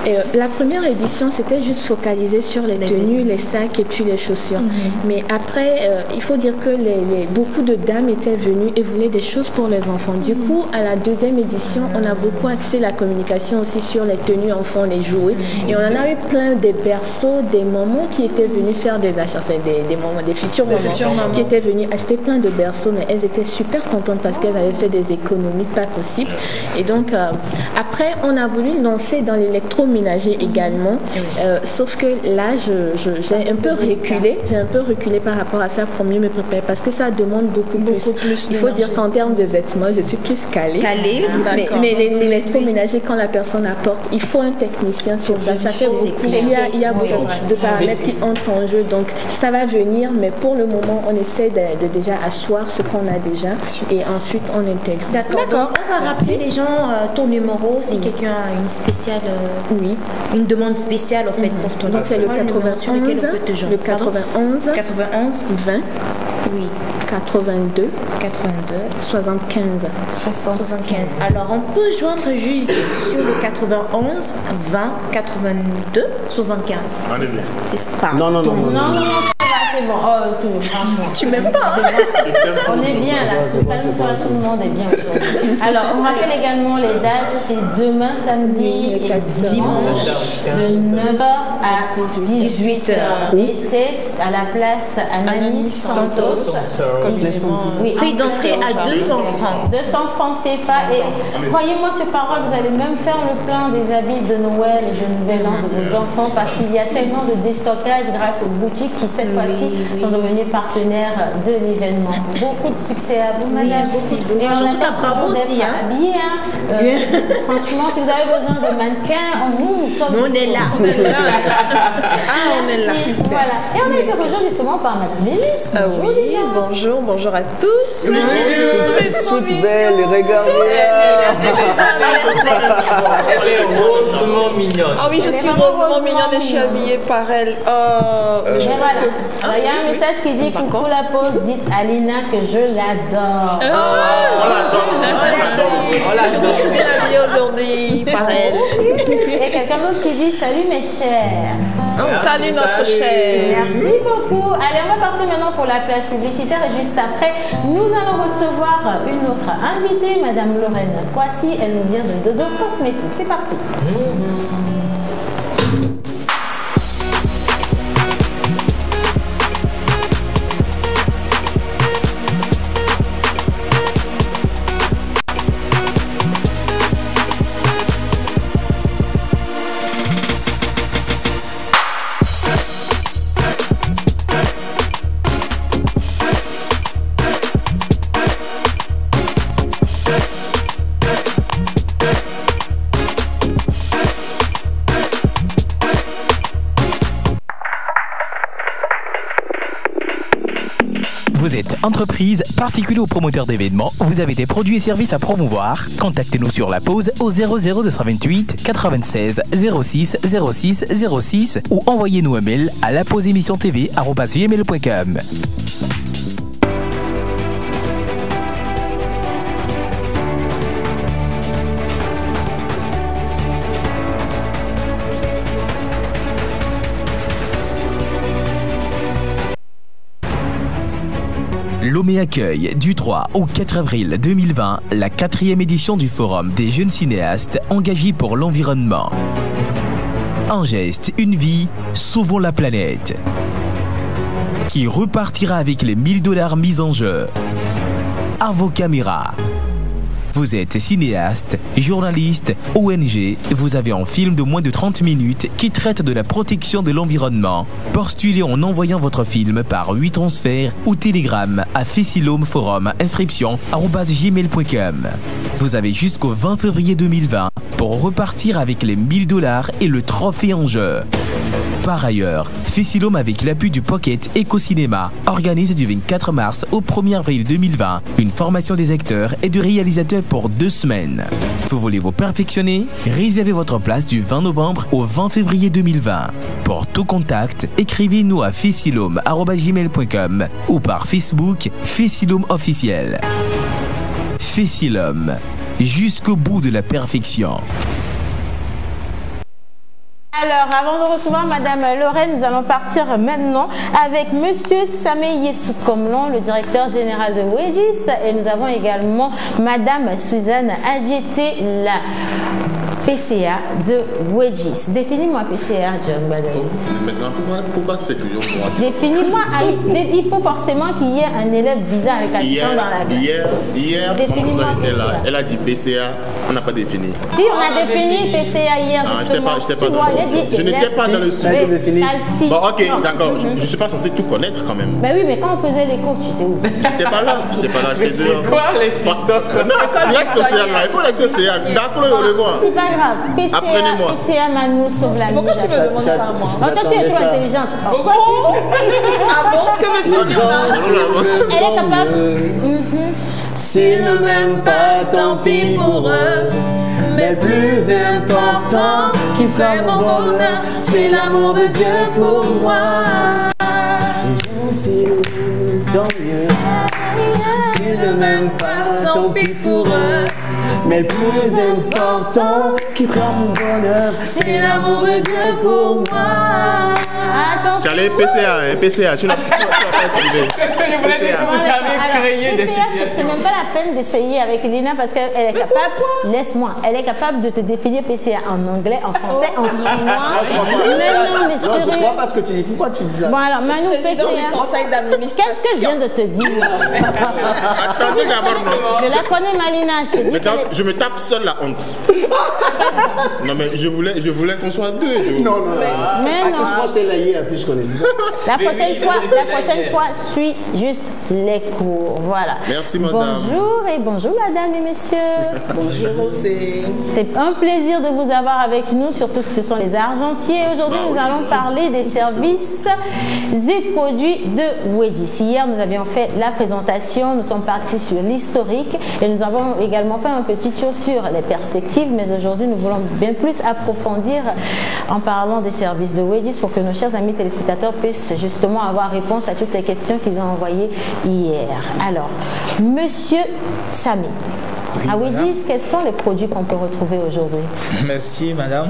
Et la première édition, c'était juste focalisé sur les tenues, les sacs et puis les chaussures. Mais après, il faut dire que beaucoup de dames étaient venues et voulaient des choses pour les enfants. Du coup, à la 2e édition, on a beaucoup axé la communication aussi sur les tenues enfants, les jouets. Et on en a eu plein des berceaux, des mamans qui étaient venues faire des achats, enfin des mamans, des futures mamans qui étaient venues acheter plein de berceaux, mais elles étaient super contentes parce qu'elles avaient fait des économies pas possibles. Et donc, après, on a voulu lancer dans l'électroménager également. Sauf que là, j'ai un peu reculé par rapport à ça pour mieux me préparer parce que ça demande beaucoup plus. Il faut dire qu'en termes de vêtements, je suis plus calée. Mais l'électroménager, quand la personne apporte, il faut un technicien sur ça. Ça fait beaucoup. Il y a beaucoup de paramètres qui entrent en jeu. Donc, ça va venir, mais pour le moment, on essaie de déjà asseoir ce qu'on a déjà et ensuite on intègre. D'accord. Donc, on va rappeler les gens ton numéro si quelqu'un a une spéciale, une demande spéciale en fait pour ton. Donc, c'est le 91, le 91, 20. Oui. 82 75. Alors on peut joindre juste sur le 91 20 82 75. Non. C'est bon. Oh, tu m'aimes pas. On est bien là. Tout le monde est bien aujourd'hui. Alors, on rappelle également les dates. C'est demain, samedi et dimanche, de 9h à 18h. Et c'est à la place Ananis Santos. Oui, prix d'entrée à 200 francs. 200 francs CFA. Et croyez-moi sur parole, vous allez même faire le plein des habits de Noël et de Nouvel An de vos enfants parce qu'il y a tellement de déstockage grâce aux boutiques qui cette fois-ci sont devenus partenaires de l'événement. Beaucoup de succès à vous, madame. Et en tout cas, bravo aussi. Habillés, franchement, si vous avez besoin de mannequins, nous sommes. On est là. On est là. Voilà. Et on a été rejoint justement par madame Lélus. Oui, bonjour à tous. Bonjour. Toutes belles, regardez. Elle est rosement mignonne. Ah oui, je suis rosement mignonne et je suis habillée par elle. Mais je pense que... Il y a un message qui dit coucou la pause, dites à Lina que je l'adore. On l'adore aussi. Je suis bien habillée aujourd'hui par elle. Et quelqu'un d'autre qui dit salut mes chers. Salut notre chère. Merci beaucoup. Allez, on va partir maintenant pour la flash publicitaire et juste après, nous allons recevoir une autre invitée, Madame Lorraine Kwasi. Elle nous vient de Dodo Cosmétiques. C'est parti. Vous êtes entreprise, particulier ou promoteur d'événements, vous avez des produits et services à promouvoir. Contactez-nous sur la pause au 00228 96 06 06 06 ou envoyez-nous un mail à lapauseémissiontv@gmail.com. Lomé accueille du 3 au 4 avril 2020 la 4e édition du Forum des jeunes cinéastes engagés pour l'environnement. Un geste, une vie, sauvons la planète. Qui repartira avec les 1000 $ mis en jeu. À vos caméras. Vous êtes cinéaste, journaliste, ONG, vous avez un film de moins de 30 minutes qui traite de la protection de l'environnement. Postulez en envoyant votre film par 8 transferts ou télégramme à Fessilome Forum inscription@gmail.com. Vous avez jusqu'au 20 février 2020 pour repartir avec les 1000 $ et le trophée en jeu. Par ailleurs, Fessilome avec l'appui du Pocket Éco-Cinéma organise du 24 mars au 1er avril 2020 une formation des acteurs et de réalisateurs pour 2 semaines. Vous voulez vous perfectionner? Réservez votre place du 20 novembre au 20 février 2020. Pour tout contact, écrivez-nous à fessilome@gmail.com ou par Facebook Fessilome officiel. Fessilome, jusqu'au bout de la perfection. Alors, avant de recevoir Madame Lorraine, nous allons partir maintenant avec Monsieur Samé Yesoukomlon, le directeur général de Wedgis, et nous avons également Madame Suzanne Adjeté, la PCA de Wedges. Définis-moi PCA, John Badawi. Maintenant, pourquoi c'est toujours moi? Définis-moi, il faut forcément qu'il y ait un élève bizarre avec assistant dans la classe. Hier, mon professeur était là, elle a dit PCA, on n'a pas défini. Si, on a défini PCA hier, justement. Je n'étais pas dans le sujet. Bon, ok, d'accord, je ne suis pas censé tout connaître quand même. Ben oui, mais quand on faisait les cours, tu étais où? J'étais pas là, j'étais dehors. C'est quoi les systèmes? Non, laisse Océane là, il faut laisser Océane. D'accord, on le voit. C'est pas grave. PCA Manou sauve la mise. Pourquoi tu me demandes pas à moi? Toi, tu es trop intelligente. Pourquoi? Ah bon? Que veux-tu dire? Elle est capable. S'ils ne m'aiment pas, tant pis pour eux. Mais le plus important qui fait mon bonheur, c'est l'amour de Dieu pour moi. Et je aussi, tant mieux. S'ils ne m'aiment pas, tant pis pour eux. Mais le plus important qui prend mon bonheur, c'est l'amour de Dieu pour moi. Tu allais PCA, hein, PCA, tu n'as pas essayé. C'est même pas la peine d'essayer avec Lina parce qu'elle est capable, laisse-moi, elle est capable de te définir PCA en anglais, en français, en chinois. Non, je crois pas ce que tu dis. Pourquoi tu dis ça? Bon alors, Manu, PCA. Qu'est-ce que je viens de te dire? Attendez d'abord, non. Je la connais, Malina, je te dis. Je me tape seul la honte. Non, mais je voulais qu'on soit deux. Non. Mais non. Plus qu'on est. La prochaine fois, suis juste les cours. Voilà. Merci, madame. Bonjour, madame et messieurs. Bonjour, c'est un plaisir de vous avoir avec nous, surtout que ce sont les Argentiers. Aujourd'hui, nous allons parler des services et produits de Wedges. Hier, nous avions fait la présentation, nous sommes partis sur l'historique et nous avons également fait un petit tour sur les perspectives, mais aujourd'hui, nous voulons bien plus approfondir en parlant des services de Wedges pour que nos chers amis téléspectateurs puissent justement avoir réponse à toutes les questions qu'ils ont envoyées hier. Alors, monsieur Samy, à Wedges, quels sont les produits qu'on peut retrouver aujourd'hui? Merci madame,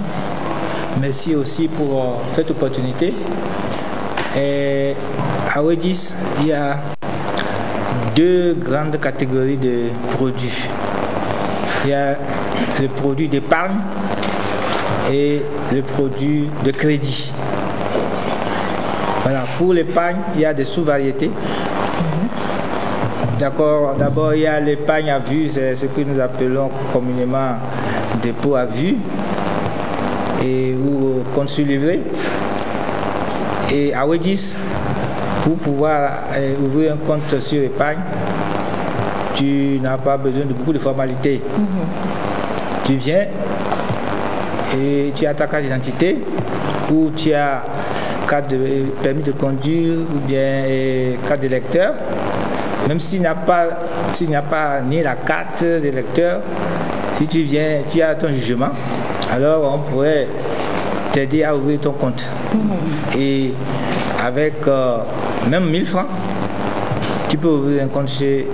merci aussi pour cette opportunité. Et à Wedges, il y a deux grandes catégories de produits. Il y a le produit d'épargne et le produit de crédit. Voilà, pour l'épargne, il y a des sous-variétés. D'accord, d'abord il y a l'épargne à vue, c'est ce que nous appelons communément dépôt à vue et ou compte sur livret. Et à Wedges, pour pouvoir ouvrir un compte sur épargne, tu n'as pas besoin de beaucoup de formalités. Tu viens et tu as ta carte d'identité ou tu as carte de permis de conduire ou bien carte de lecteur. Même s'il n'y a pas ni la carte de lecteur, si tu viens, tu as ton jugement, alors on pourrait t'aider à ouvrir ton compte. Et avec même 1000 francs, tu peux ouvrir un compte chez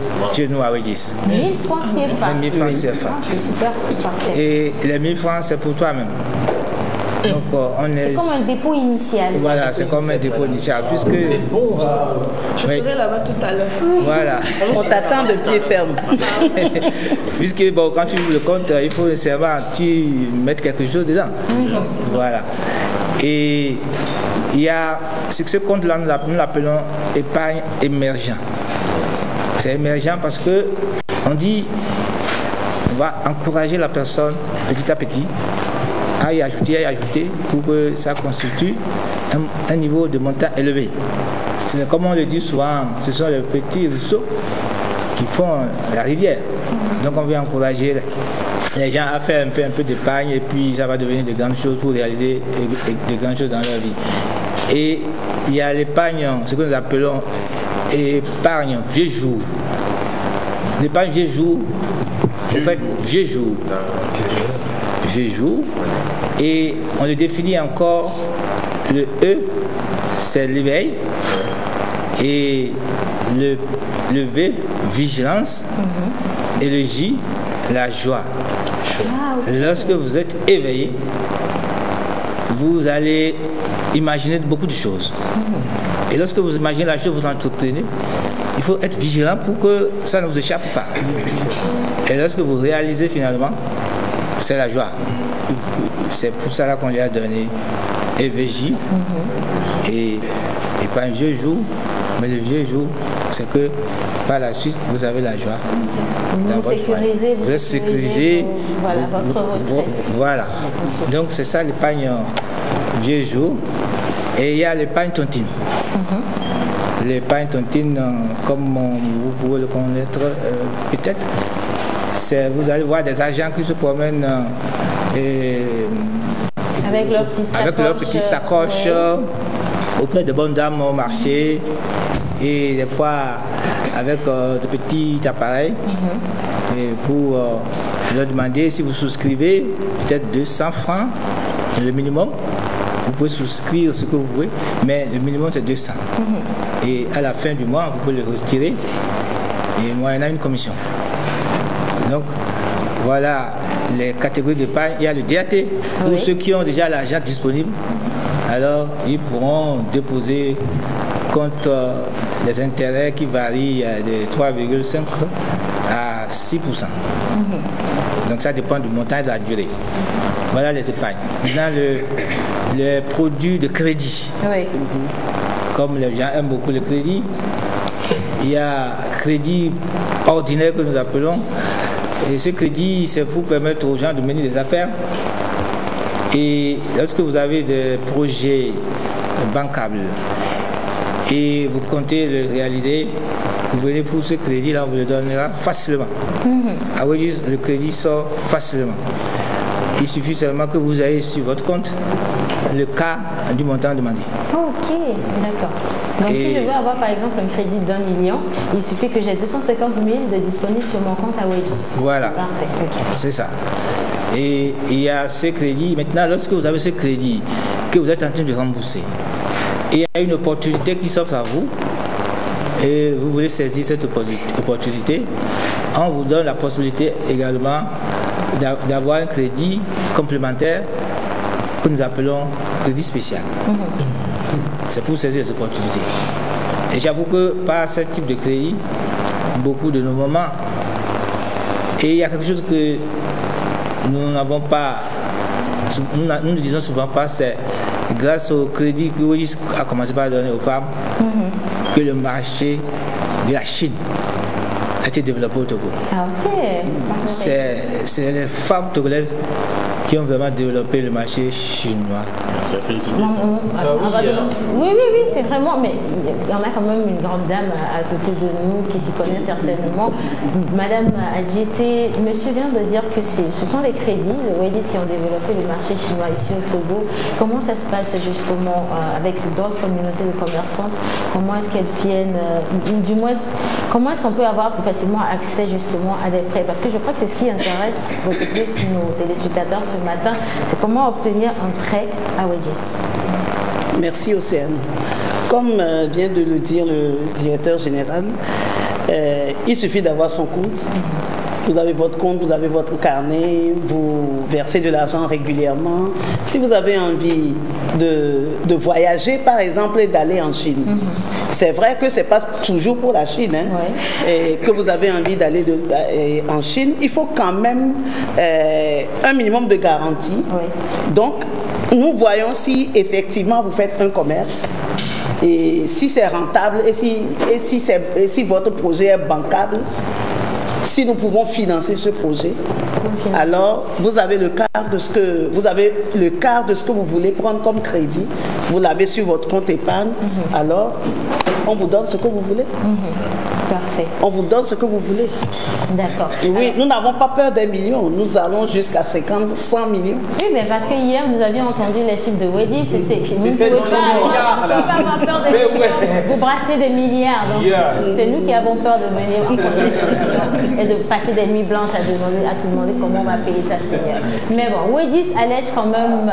nous à Wedges. 1000 francs CFA. 1000 francs CFA. C'est super, parfait. Et les 1000 francs, c'est pour toi-même. Donc, c'est comme un dépôt initial. Voilà, c'est comme un dépôt initial. Puisque c'est bon ça. Je serai là-bas tout à l'heure. Voilà. On t'attend de pied ferme. Puisque bon, quand tu ouvres le compte, il faut nécessairement tu mettre quelque chose dedans. Voilà. Et il y a ce compte-là, nous l'appelons épargne émergent. C'est émergent parce que on dit on va encourager la personne petit à petit à y ajouter pour que ça constitue un niveau de montant élevé. C'est comme on le dit souvent, ce sont les petits ruisseaux qui font la rivière. Donc on veut encourager les gens à faire un peu d'épargne et puis ça va devenir de grandes choses pour réaliser de grandes choses dans leur vie. Et il y a l'épargne, ce que nous appelons épargne vieux jour. L'épargne vieux jour, en fait, vieux jour. Vieux jour. Et on le définit encore, le E, c'est l'éveil. Et le V, vigilance. Et le J, la joie. Lorsque vous êtes éveillé, vous allez imaginer beaucoup de choses. Et lorsque vous imaginez la chose, vous entreprenez, il faut être vigilant pour que ça ne vous échappe pas. Et lorsque vous réalisez finalement, c'est la joie. C'est pour ça qu'on lui a donné EVJ. Et pas un vieux jour, mais le vieux jour, c'est que par la suite, vous avez la joie. Vous êtes sécurisé, voilà, votre retraite. Voilà. Donc c'est ça l'épargne vieux jour. Et il y a l'épargne tontine. L'épargne tontine, comme vous pouvez le connaître peut-être, vous allez voir des agents qui se promènent avec leurs petites sacoches auprès de bonnes dames au marché et des fois avec de petits appareils et pour leur demander si vous souscrivez peut-être 200 francs, le minimum. Vous pouvez souscrire ce que vous voulez, mais le minimum c'est 200. Et à la fin du mois, vous pouvez le retirer et moyennant une commission. Donc voilà les catégories d'épargne. Il y a le DAT pour ceux qui ont déjà l'argent disponible. Alors ils pourront déposer contre les intérêts qui varient de 3,5 à 6%. Donc ça dépend du montant et de la durée. Voilà les épargnes. Maintenant les produits de crédit. Comme les gens aiment beaucoup le crédit, il y a crédit ordinaire que nous appelons. Et ce crédit, c'est pour permettre aux gens de mener des affaires. Et lorsque vous avez des projets bancables et vous comptez le réaliser, vous venez pour ce crédit-là, on vous le donnera facilement. À Wedis, le crédit sort facilement. Il suffit seulement que vous ayez sur votre compte le cas du montant demandé. Ok, d'accord. Donc si je veux avoir par exemple un crédit d'1 million, il suffit que j'ai 250 000 de disponibles sur mon compte à Wedis. Voilà. Parfait. Okay. C'est ça. Et il y a ce crédit. Maintenant, lorsque vous avez ce crédit que vous êtes en train de rembourser, et il y a une opportunité qui s'offre à vous, et vous voulez saisir cette opportunité, on vous donne la possibilité également d'avoir un crédit complémentaire que nous appelons crédit spécial. C'est pour saisir les opportunités. Et j'avoue que par ce type de crédit, beaucoup de nos moments, et il y a quelque chose que nous n'avons pas, nous ne disons souvent pas, c'est grâce au crédit que Wedis a commencé par donner aux femmes que le marché de la Chine a été développé au Togo. C'est les femmes togolaises qui ont vraiment développé le marché chinois. C'est félicité ça. Oui, c'est vraiment, mais il y en a quand même une grande dame à côté de nous qui s'y connaît certainement. Madame Adjité, monsieur vient de dire que ce sont les crédits de Wedis qui ont développé le marché chinois ici au Togo. Comment ça se passe justement avec cette grosse communauté de commerçantes? Comment est-ce qu'elles viennent, du moins, comment est-ce qu'on peut avoir plus facilement accès justement à des prêts? Parce que je crois que c'est ce qui intéresse beaucoup plus nos téléspectateurs ce matin, c'est comment obtenir un prêt à Wedis. Merci Océane. Comme vient de le dire le directeur général, il suffit d'avoir son compte. Vous avez votre compte, vous avez votre carnet, vous versez de l'argent régulièrement. Si vous avez envie de voyager, par exemple, et d'aller en Chine, c'est vrai que ce n'est pas toujours pour la Chine, et que vous avez envie d'aller en Chine, il faut quand même un minimum de garantie. Donc, nous voyons si effectivement vous faites un commerce et si c'est rentable et si votre projet est bancable. Si nous pouvons financer ce projet, alors vous avez le quart de ce que vous voulez prendre comme crédit. Vous l'avez sur votre compte épargne. Alors, on vous donne ce que vous voulez. Parfait. On vous donne ce que vous voulez. D'accord. Oui, nous n'avons pas peur des millions. Nous allons jusqu'à 50, 100 millions. Oui, mais parce que hier, nous avions entendu les chiffres de Wedis. Vous ne pouvez pas avoir peur des millions. Vous brassez des milliards. C'est nous qui avons peur de venir et de passer des nuits blanches à se demander comment on va payer ça, Seigneur. Mais bon, Wedis allège quand même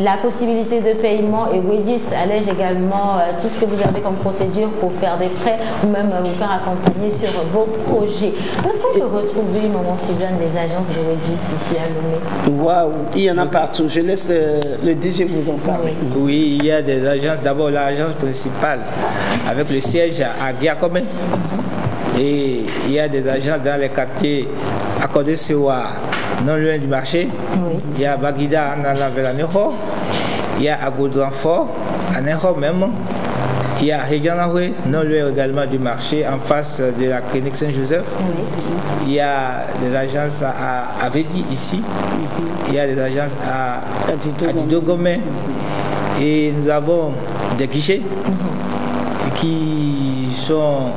la possibilité de paiement et Wedis allège également tout ce que vous avez comme procédure pour faire des prêts ou même vous faire accompagner sur vos projets. Où est-ce qu'on peut retrouver, Maman Suzanne, des agences de Wedis ici à Lomé? Waouh, il y en a partout. Je laisse le DG vous en parler. Oui, il y a des agences. D'abord, l'agence principale avec le siège à Giacomé. Et il y a des agences dans les quartiers à Côte-d'Ivoire, non loin du marché. Oui. Il y a Baguida en allant vers la Neho. Il y a Agoudranfort, à Neho même. Il y a Heganahwe, non loin également du marché, en face de la clinique Saint-Joseph. Oui. Il y a des agences à Vedi ici. Il y a des agences à Didogomé. Et nous avons des guichets qui sont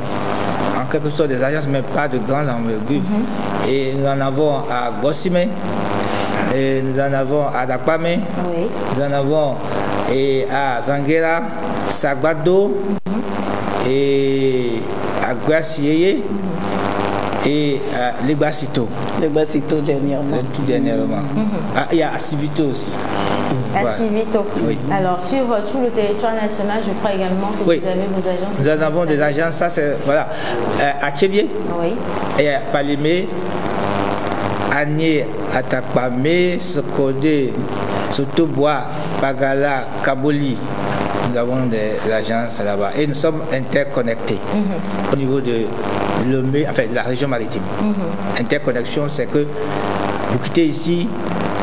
en quelque sorte des agences, mais pas de grandes envergures. Et nous en avons à Gossimé, et nous en avons à Dakwame, nous en avons à Zanguera, Sagbado, et à Guassieye, et à Legbasito. Legbasito dernièrement. Tout dernièrement. Il y a Asivito aussi. Asivito. Oui. Alors, sur tout le territoire national, je crois également que vous avez vos agences. Nous en avons des agences, ça c'est, voilà, à Tchébié, et à Palimé, Agné, Atakpamé, Sokodé, Sotobois, Bagala, Kaboli. Nous avons des agences là-bas et nous sommes interconnectés au niveau de la région maritime. Interconnexion, c'est que vous quittez ici,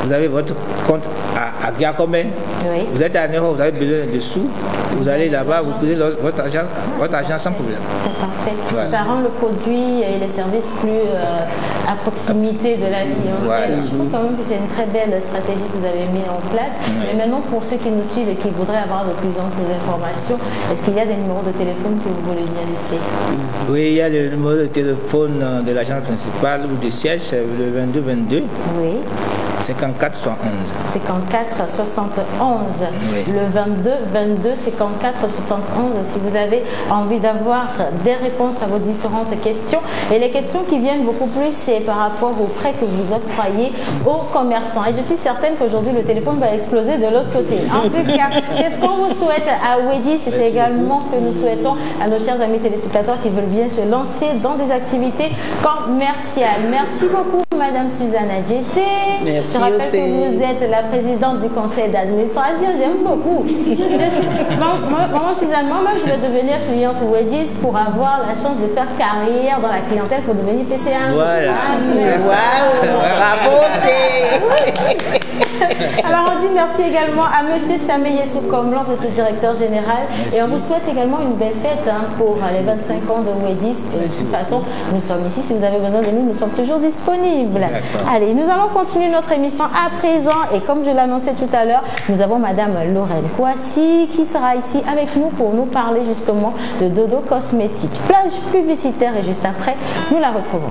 vous avez votre compte à Giacomé, vous êtes à Nero, vous avez besoin de sous, vous allez là-bas, vous posez votre argent sans problème. C'est parfait. Ça rend le produit et les services plus à proximité de la clientèle. Je trouve quand même que c'est une très belle stratégie que vous avez mise en place. Mais maintenant, pour ceux qui nous suivent et qui voudraient avoir de plus en plus d'informations, est-ce qu'il y a des numéros de téléphone que vous voulez bien laisser? Oui, il y a le numéro de téléphone de l'agence principale ou du siège, c'est le 22 22. Oui. 54 71. 54 71. Oui. Le 22 22 54 71. Si vous avez envie d'avoir des réponses à vos différentes questions, et les questions qui viennent beaucoup plus, c'est par rapport aux prêts que vous octroyez aux commerçants. Et je suis certaine qu'aujourd'hui le téléphone va exploser de l'autre côté. En tout cas, c'est ce qu'on vous souhaite à Wedis, et c'est également ce que nous souhaitons à nos chers amis téléspectateurs qui veulent bien se lancer dans des activités commerciales. Merci beaucoup, Madame Suzanne Adjeté. Je rappelle que vous êtes la présidente du conseil d'administration. J'aime beaucoup. Maman Suzanne, moi je vais devenir cliente Wedis pour avoir la chance de faire carrière dans la clientèle pour devenir PCA. Voilà. Bravo, Alors on dit merci également à Monsieur Samé Yessoukomlan, votre directeur général. Merci. Et on vous souhaite également une belle fête pour les 25 ans de Wedis. Et de toute façon, nous sommes ici. Si vous avez besoin de nous, nous sommes toujours disponibles. Allez, nous allons continuer notre émission à présent. Et comme je l'annonçais tout à l'heure, nous avons Madame Lorraine Kouassi qui sera ici avec nous pour nous parler justement de Dodo Cosmétiques. Plage publicitaire et juste après, nous la retrouvons.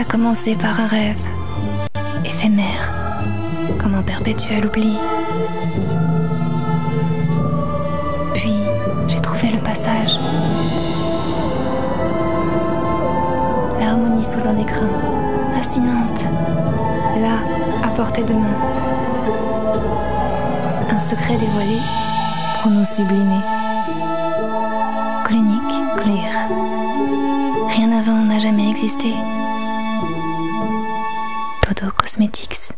Commencé par un rêve éphémère, comme un perpétuel oubli. Puis, j'ai trouvé le passage. L'harmonie sous un écrin, fascinante, là, à portée de main. Un secret dévoilé pour nous sublimer. Clinique Clear. Rien avant n'a jamais existé. Dodo Cosmetics.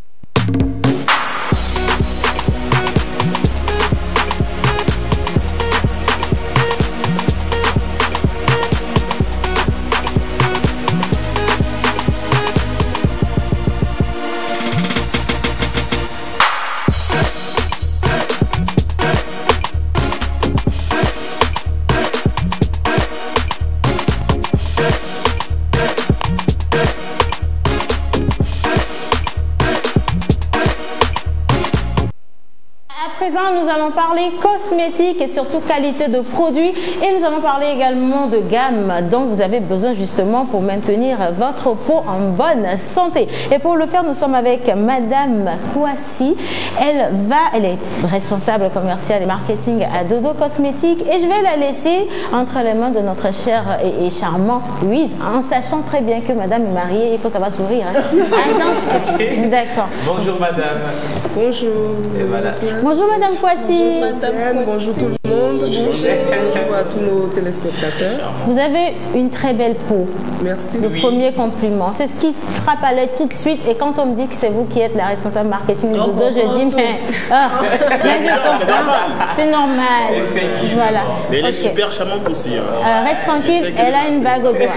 présent, nous allons parler cosmétiques et surtout qualité de produits. Et nous allons parler également de gamme dont vous avez besoin justement pour maintenir votre peau en bonne santé. Et pour le faire, nous sommes avec Madame Kouassi. Elle est responsable commerciale et marketing à Dodo Cosmétiques. Et je vais la laisser entre les mains de notre cher et charmant Louise, en sachant très bien que Madame est mariée. Il faut savoir sourire. Hein. Attention. Okay. D'accord. Bonjour Madame. Bonjour. Voilà. Bonjour Madame Kouassi. Bonjour tout le monde. Bonjour à tous nos téléspectateurs. Vous avez une très belle peau. Merci. Le premier compliment. C'est ce qui frappe à l'œil tout de suite. Et quand on me dit que c'est vous qui êtes la responsable marketing de Dodo, je dis mais c'est normal. Effectivement. Voilà. Mais elle est super charmante aussi. Reste tranquille, elle a une bague au doigt.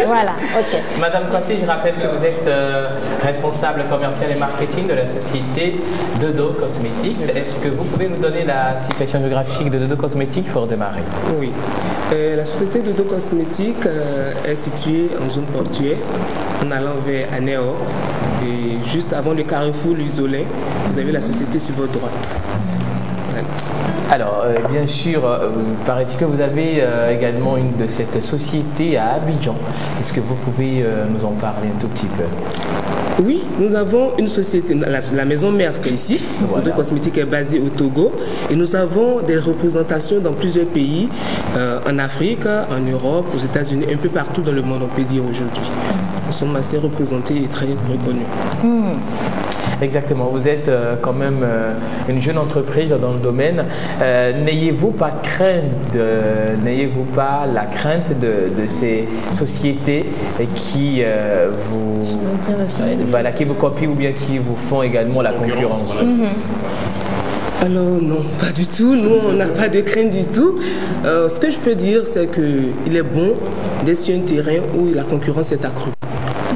Voilà. Ok. Madame Kouassi, je rappelle que vous êtes responsable commercial et marketing de la société Dodo Cosmétiques. Est-ce que vous pouvez nous donner la situation géographique de Dodo Cosmétiques pour démarrer? Oui. La société Dodo Cosmétiques est située en zone portuaire, en allant vers Anéo. Et juste avant le carrefour L'Isolé, vous avez la société sur votre droite. Alors, bien sûr, paraît-il que vous avez également une de cette société à Abidjan. Est-ce que vous pouvez nous en parler un tout petit peu? Oui, nous avons une société, la maison mère c'est ici, voilà. Dodo Cosmétiques est basée au Togo et nous avons des représentations dans plusieurs pays, en Afrique, en Europe, aux États-Unis, un peu partout dans le monde on peut dire aujourd'hui. Nous sommes assez représentés et très reconnus. Exactement, vous êtes quand même une jeune entreprise dans le domaine. N'ayez-vous pas la crainte de ces sociétés qui vous copient ou bien qui vous font également la concurrence? Alors non, pas du tout. Nous, on n'a pas de crainte du tout. Ce que je peux dire, c'est qu'il est bon d'être sur un terrain où la concurrence est accrue.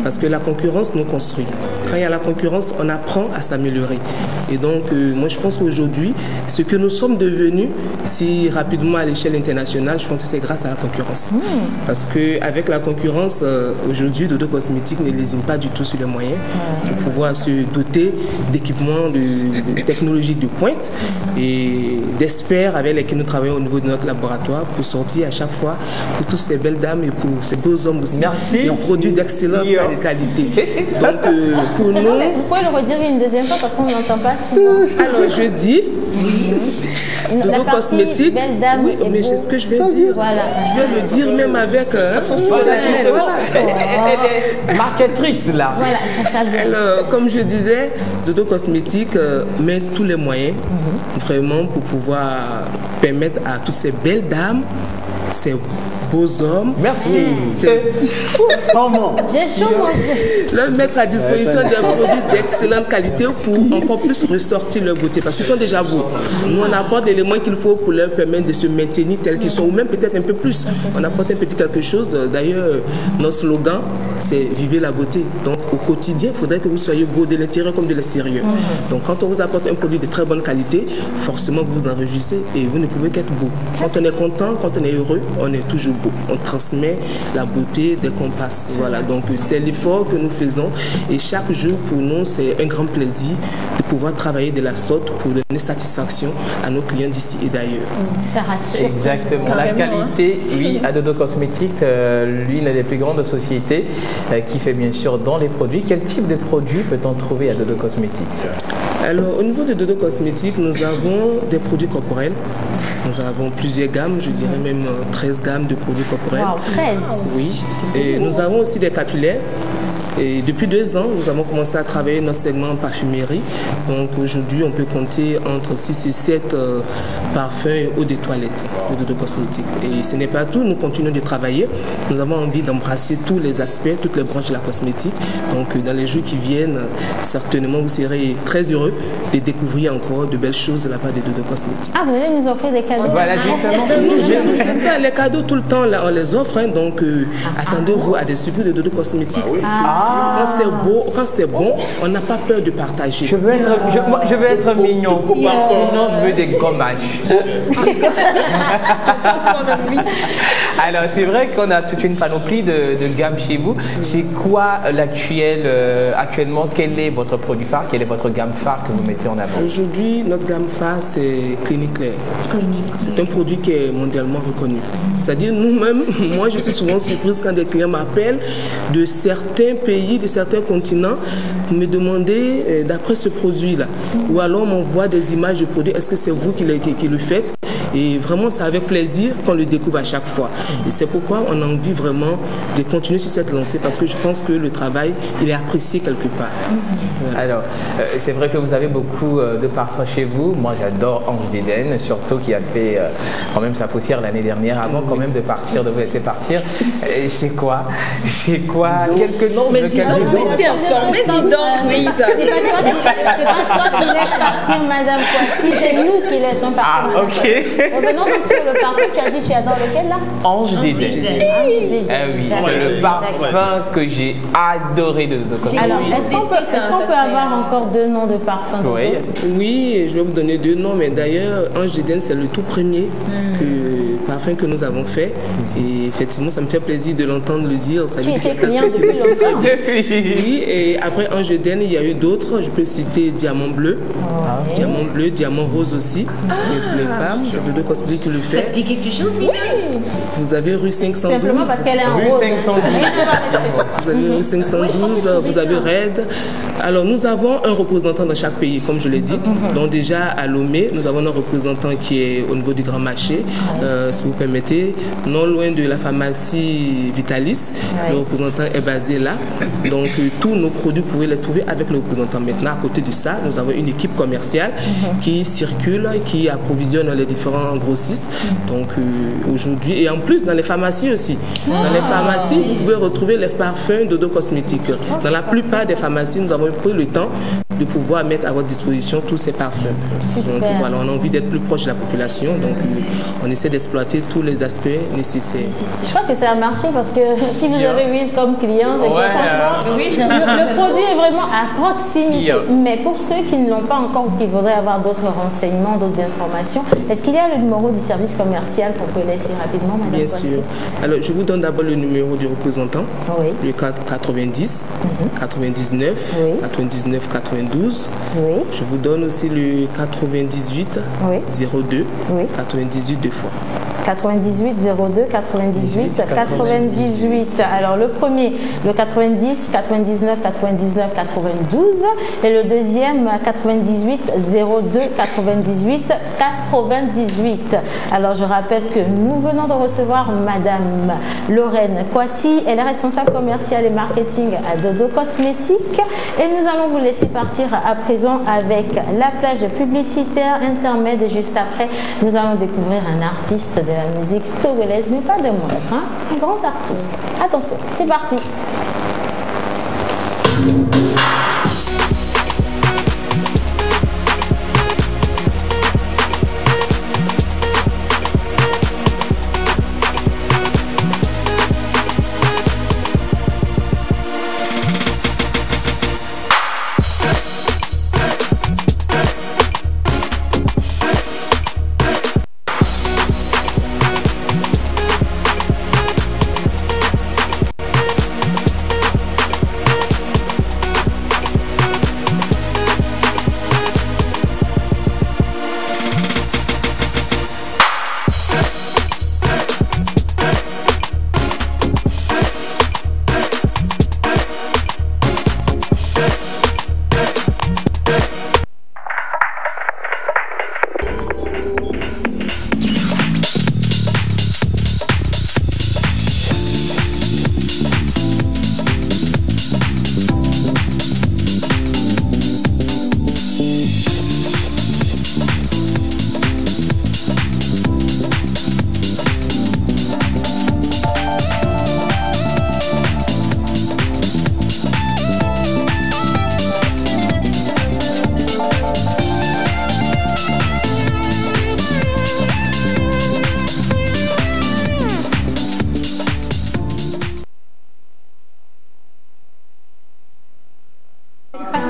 Parce que la concurrence nous construit. Quand il y a la concurrence, on apprend à s'améliorer. Et donc, moi, je pense qu'aujourd'hui, ce que nous sommes devenus, si rapidement à l'échelle internationale, je pense que c'est grâce à la concurrence. Parce qu'avec la concurrence, aujourd'hui, Dodo Cosmétiques ne lésine pas du tout sur les moyens pour pouvoir se doter d'équipements, de technologies de pointe et d'experts avec lesquels nous travaillons au niveau de notre laboratoire pour sortir à chaque fois pour toutes ces belles dames et pour ces beaux hommes aussi. Merci. Des produits d'excellente qualité. Donc, pour nous... Vous pouvez le redire une deuxième fois parce qu'on n'entend pas souvent. Alors, je dis... Dodo Cosmétiques, belle dame, oui, mais c'est ce que je vais dire. Voilà. Je vais le dire même avec... Elle est marketrice là. Voilà, alors, comme je disais, Dodo Cosmétiques met tous les moyens vraiment pour pouvoir permettre à toutes ces belles dames, ces beaux hommes. Merci. J'ai chaud mangé. Leur mettre à disposition des produits d'excellente qualité pour encore plus ressortir leur beauté parce qu'ils sont déjà beaux. Nous, on apporte l'élément qu'il faut pour leur permettre de se maintenir tels qu'ils sont ou même peut-être un peu plus. On apporte un petit quelque chose. D'ailleurs, notre slogan, c'est vivez la beauté. Donc, au quotidien, il faudrait que vous soyez beau de l'intérieur comme de l'extérieur. Donc, quand on vous apporte un produit de très bonne qualité, forcément, vous vous en réjouissez et vous ne pouvez qu'être beau. Quand on est content, quand on est heureux, on est toujours beau. On transmet la beauté dès qu'on passe. Voilà, donc c'est l'effort que nous faisons et chaque jour pour nous c'est un grand plaisir de pouvoir travailler de la sorte pour donner satisfaction à nos clients d'ici et d'ailleurs. Ça rassure. Exactement. La qualité, oui, à Dodo Cosmétiques, l'une des plus grandes sociétés qui fait bien sûr dans les produits. Quel type de produits peut-on trouver à Dodo Cosmétiques? Alors au niveau de Dodo Cosmétiques, nous avons des produits corporels. Nous avons plusieurs gammes, je dirais même 13 gammes de produits corporels. Wow, 13. Oui. Et nous avons aussi des capillaires. Et depuis 2 ans, nous avons commencé à travailler notre segment en parfumerie. Donc aujourd'hui, on peut compter entre 6 et 7 parfums et eau de toilette de Dodo Cosmétiques. Et ce n'est pas tout, nous continuons de travailler. Nous avons envie d'embrasser tous les aspects, toutes les branches de la cosmétique. Donc dans les jours qui viennent, certainement vous serez très heureux de découvrir encore de belles choses de la part de Dodo Cosmétiques. Ah, vous allez nous offrir des cadeaux? Voilà, justement. C'est ça, les cadeaux tout le temps, là, on les offre. Hein, donc attendez-vous à des surprises de Dodo Cosmétiques. Quand c'est bon, on n'a pas peur de partager. Je veux être mignon. Sinon, je veux des gommages. Alors, c'est vrai qu'on a toute une panoplie de gamme chez vous. C'est quoi actuellement, quel est votre produit phare, quelle est votre gamme phare que vous mettez en avant? Aujourd'hui, notre gamme phare, c'est Clinique Claire. C'est un produit qui est mondialement reconnu. C'est-à-dire, nous-mêmes, moi, je suis souvent surprise quand des clients m'appellent de certains pays, de certains continents, pour me demander d'après ce produit-là. Ou alors, m'envoie des images de produits. Est-ce que c'est vous qui le faites? Et vraiment, c'est avec plaisir qu'on le découvre à chaque fois. Et c'est pourquoi on a envie vraiment de continuer sur cette lancée, parce que je pense que le travail, il est apprécié quelque part. Voilà. Alors, c'est vrai que vous avez beaucoup de parfums chez vous. Moi, j'adore Ange d'Éden, surtout qui a fait quand même sa poussière l'année dernière, avant quand même de partir, de vous laisser partir. C'est quoi quelques noms? Mais dis donc, t'es informé, dis donc, Louise. C'est pas toi qui laisse partir Madame Kwasi, c'est nous qui laissons partir Madame Kwasi. Revenons donc sur le parfum, tu as dit tu adores lequel là? Ange d'Éden. Oui, c'est le parfum que j'ai adoré de Cosmo. Alors, est-ce qu'on peut avoir encore 2 noms de parfums? Oui, je vais vous donner 2 noms, mais d'ailleurs, Ange d'Éden, c'est le tout premier parfum que nous avons fait. Et effectivement, ça me fait plaisir de l'entendre le dire. Ça tu étais client depuis longtemps. Oui, et après Ange d'Éden, il y a eu d'autres. Je peux citer Diamant Bleu, Diamant Bleu, Diamant Rose aussi. Et pour les femmes, c'est le cosmétique qui le fait. Ça te dit quelque chose, Lina? Vous avez rue 512. Simplement parce qu'elle est en rue rose. 512. Vous avez rue 512, vous avez Red. Alors, nous avons un représentant dans chaque pays, comme je l'ai dit. Donc, déjà, à Lomé, nous avons un représentant qui est au niveau du Grand Marché, si vous permettez, non loin de la pharmacie Vitalis. Le représentant est basé là. Donc, tous nos produits, vous pouvez les trouver avec le représentant. Maintenant, à côté de ça, nous avons une équipe commerciale qui circule, qui approvisionne les différents grossistes. Donc, aujourd'hui, et en plus, dans les pharmacies aussi. Dans les pharmacies, vous pouvez retrouver les parfums d'Odo Cosmétiques. Dans la plupart des pharmacies, nous avons pris le temps de pouvoir mettre à votre disposition tous ces parfums. Donc, voilà, on a envie d'être plus proche de la population. Donc, on essaie d'exploiter tous les aspects nécessaires. Je crois que ça a marché parce que si vous avez Wiz comme client, c'est que franchement, le produit est vraiment à proximité. Mais pour ceux qui ne l'ont pas encore ou qui voudraient avoir d'autres renseignements, d'autres informations, est-ce qu'il y a le numéro du service commercial qu'on peut laisser rapidement, Madame Bien sûr. Alors, je vous donne d'abord le numéro du représentant, le 90 99 99 92. Je vous donne aussi le 98 02 98 deux fois. 98 02 98 98. Alors le premier, le 90 99 99 92 et le deuxième 98 02 98 98. Alors je rappelle que nous venons de recevoir Madame Lorraine Kwasi, elle est responsable commerciale et marketing à Dodo Cosmétiques et nous allons vous laisser partir à présent avec la plage publicitaire intermède et juste après nous allons découvrir un artiste de la musique togolaise, mais pas de moindre, hein? Un grand artiste. Attention, c'est parti.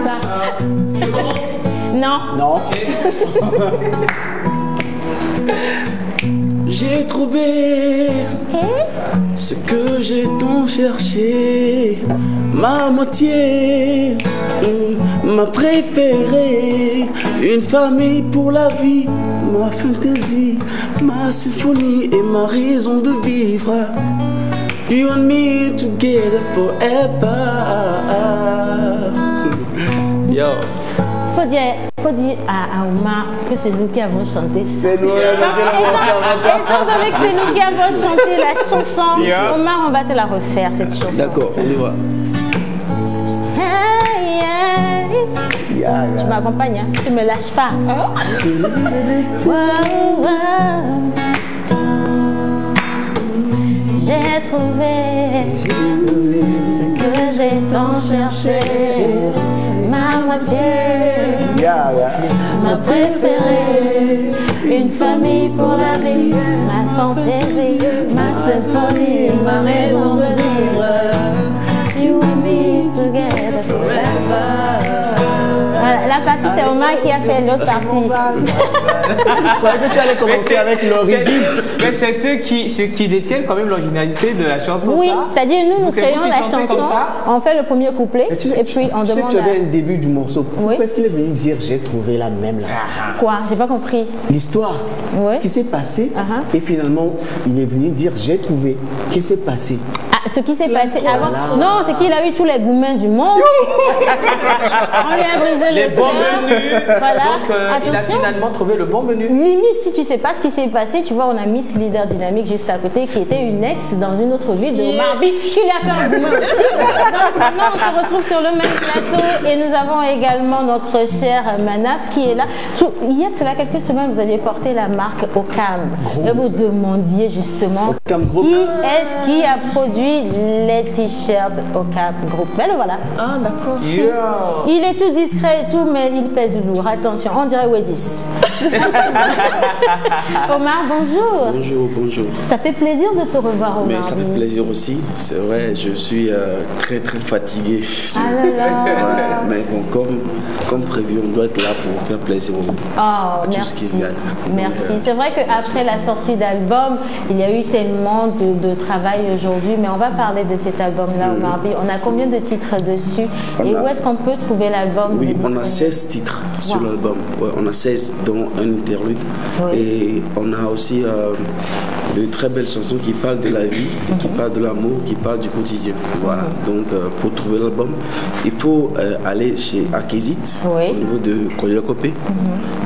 ça. Non. Non. J'ai trouvé ce que j'ai tant cherché, ma moitié, ma préférée, une famille pour la vie, ma fantaisie, ma symphonie et ma raison de vivre. You and me together forever. Yo. Faut dire à Omar que c'est nous qui avons chanté ça. C'est nous qui avons chanté la chanson. Étant donné que c'est nous qui avons chanté la chanson, Omar, on va te la refaire cette chanson. D'accord, on y va. Tu m'accompagnes, hein? Tu me lâches pas. J'ai trouvé ce que j'ai tant cherché, ma moitié, ma préférée, une famille pour la vie, ma fantaisie, ma symphonie, ma raison de vivre. You and me together forever. Voilà, la partie c'est Omar qui a fait l'autre partie. Je croyais que tu allais commencer avec l'origine. Mais c'est ceux qui détiennent quand même l'originalité de la chanson. Oui, c'est-à-dire nous créons la chanson, on fait le premier couplet et puis on demande. Tu sais que tu avais un début du morceau. Pourquoi est-ce qu'il est venu dire j'ai trouvé la même là? Quoi? J'ai pas compris. L'histoire, ce qui s'est passé et finalement il est venu dire j'ai trouvé. Qu'est-ce qui s'est passé? Ce qui s'est passé avant. Non, c'est qu'il a eu tous les gourmets du monde. On lui a brisé les bons menus. Voilà. Donc, il a finalement trouvé le bon menu. Limite, si tu sais pas ce qui s'est passé, tu vois, on a Miss Leader Dynamique juste à côté qui était une ex dans une autre ville de Omar B qui lui a fait un gourmet aussi. Donc maintenant, on se retrouve sur le même plateau et nous avons également notre cher Manaf qui est là. Il y a de cela quelques semaines, vous aviez porté la marque Ocam et vous demandiez justement qui est-ce qui a produit les t-shirts Ocam Group. Ben le voilà. Ah d'accord. Yeah. Il est tout discret et tout, mais il pèse lourd. Attention, on dirait Wedis. Omar, bonjour. Bonjour, bonjour. Ça fait plaisir de te revoir, Omar. Mais ça fait plaisir aussi. C'est vrai, je suis très très fatigué. Ah là là. Ouais, mais bon, comme prévu, on doit être là pour faire plaisir à tout ce qui vient. Merci. C'est vrai qu'après la sortie d'album, il y a eu tellement de travail aujourd'hui, mais on va parler de cet album-là, Omar B. On a combien de titres dessus et où est-ce qu'on peut trouver l'album? Oui, on a 16 titres sur l'album. Ouais, on a 16, dont un interlude. Oui. Et on a aussi de très belles chansons qui parlent de la vie, qui parlent de l'amour, qui parlent du quotidien. Voilà. Donc, pour trouver l'album, il faut aller chez Akizit, au niveau de Koyakopé.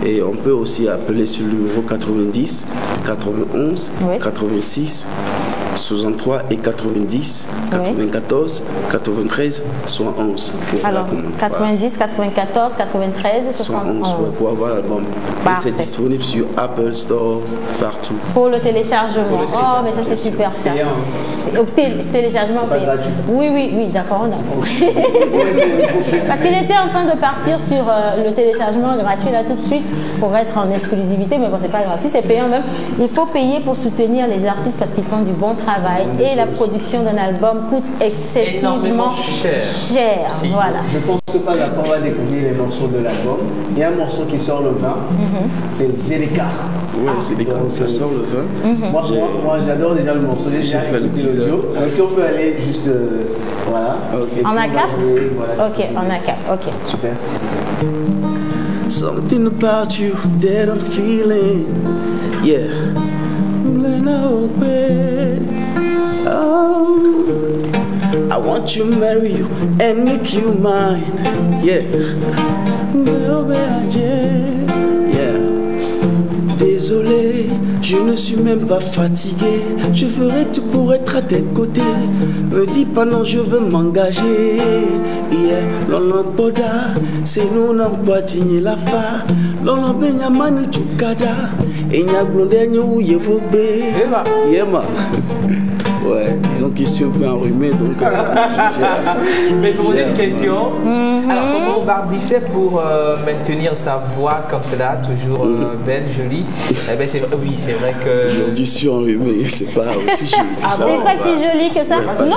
Et on peut aussi appeler sur le numéro 90, 91, 86, 63 et 90, 94, 93, 71. Alors, 90, 94, 93, 71. Pour avoir l'album. C'est disponible sur Apple Store, partout. Pour le téléchargement. Oh, mais ça c'est super ça. Téléchargement payant. Oui, d'accord, Parce qu'il était en train de partir sur le téléchargement gratuit là tout de suite pour être en exclusivité, mais bon, c'est pas grave. Si c'est payant même, il faut payer pour soutenir les artistes parce qu'ils font du bon travail et la production d'un album coûte excessivement cher. Voilà. Je pense que par rapport, on va découvrir les morceaux de l'album. Il y a un morceau qui sort le 20, c'est Zéleka. Oui, Zéleka, ça sort le 20. Moi j'adore déjà le morceau, j'ai déjà écouté l'audio. Donc si on peut aller juste, voilà. En A4 Ok, en A4, ok. Super. Something about you that I'm feeling, yeah. Oh, I want to marry you and make you mine, yeah. Yeah. Désolé, je ne suis même pas fatigué. Je ferai tout pour être à tes côtés. Me dis pas non, je veux m'engager. Yeah, l'on boda, c'est nous n'en pas digné la fa. L'on benya mani chukada. Et nya glonde nyu yevobe. Yema. Ouais, disons que je suis un peu enrhumé, donc Mais pour poser une question, alors comment Barbie fait pour maintenir sa voix comme cela, toujours belle, jolie? Eh ben, oui, c'est vrai que... Aujourd'hui, je suis enrhumé, c'est pas aussi joli que ça. C'est pas si joli que ça? Non?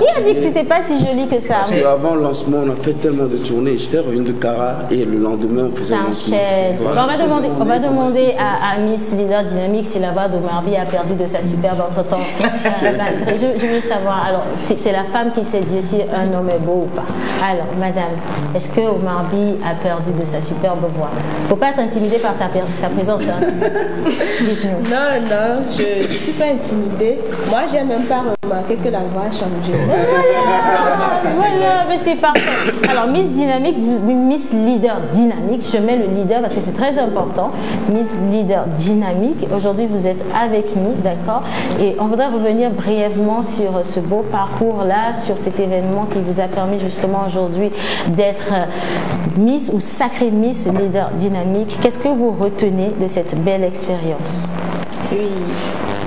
Qui a dit que c'était pas si joli que ça? Parce qu'avant le lancement, on a fait tellement de tournées. J'étais revenu de Cara et le lendemain, on faisait le lancement. Voilà. On va demander à Miss Leader Dynamique si la voix d'Omar By a perdu de sa superbe entre-temps. Je veux savoir, alors, c'est la femme qui s'est dit si un homme est beau ou pas. Alors, madame, est-ce que Omar By a perdu de sa superbe voix? Faut pas être intimidé par sa présence. Hein. Dites-nous. Non, je ne suis pas intimidée. Moi, j'ai même pas remarqué que la voix a changé. Voilà, mais c'est parfait. Alors, Miss Dynamique, Miss Leader Dynamique, je mets le leader parce que c'est très important. Miss Leader Dynamique, aujourd'hui vous êtes avec nous, d'accord? Et on voudrait revenir brièvement sur ce beau parcours-là, sur cet événement qui vous a permis justement aujourd'hui d'être Miss ou sacrée Miss Leader Dynamique. Qu'est-ce que vous retenez de cette belle expérience? Oui.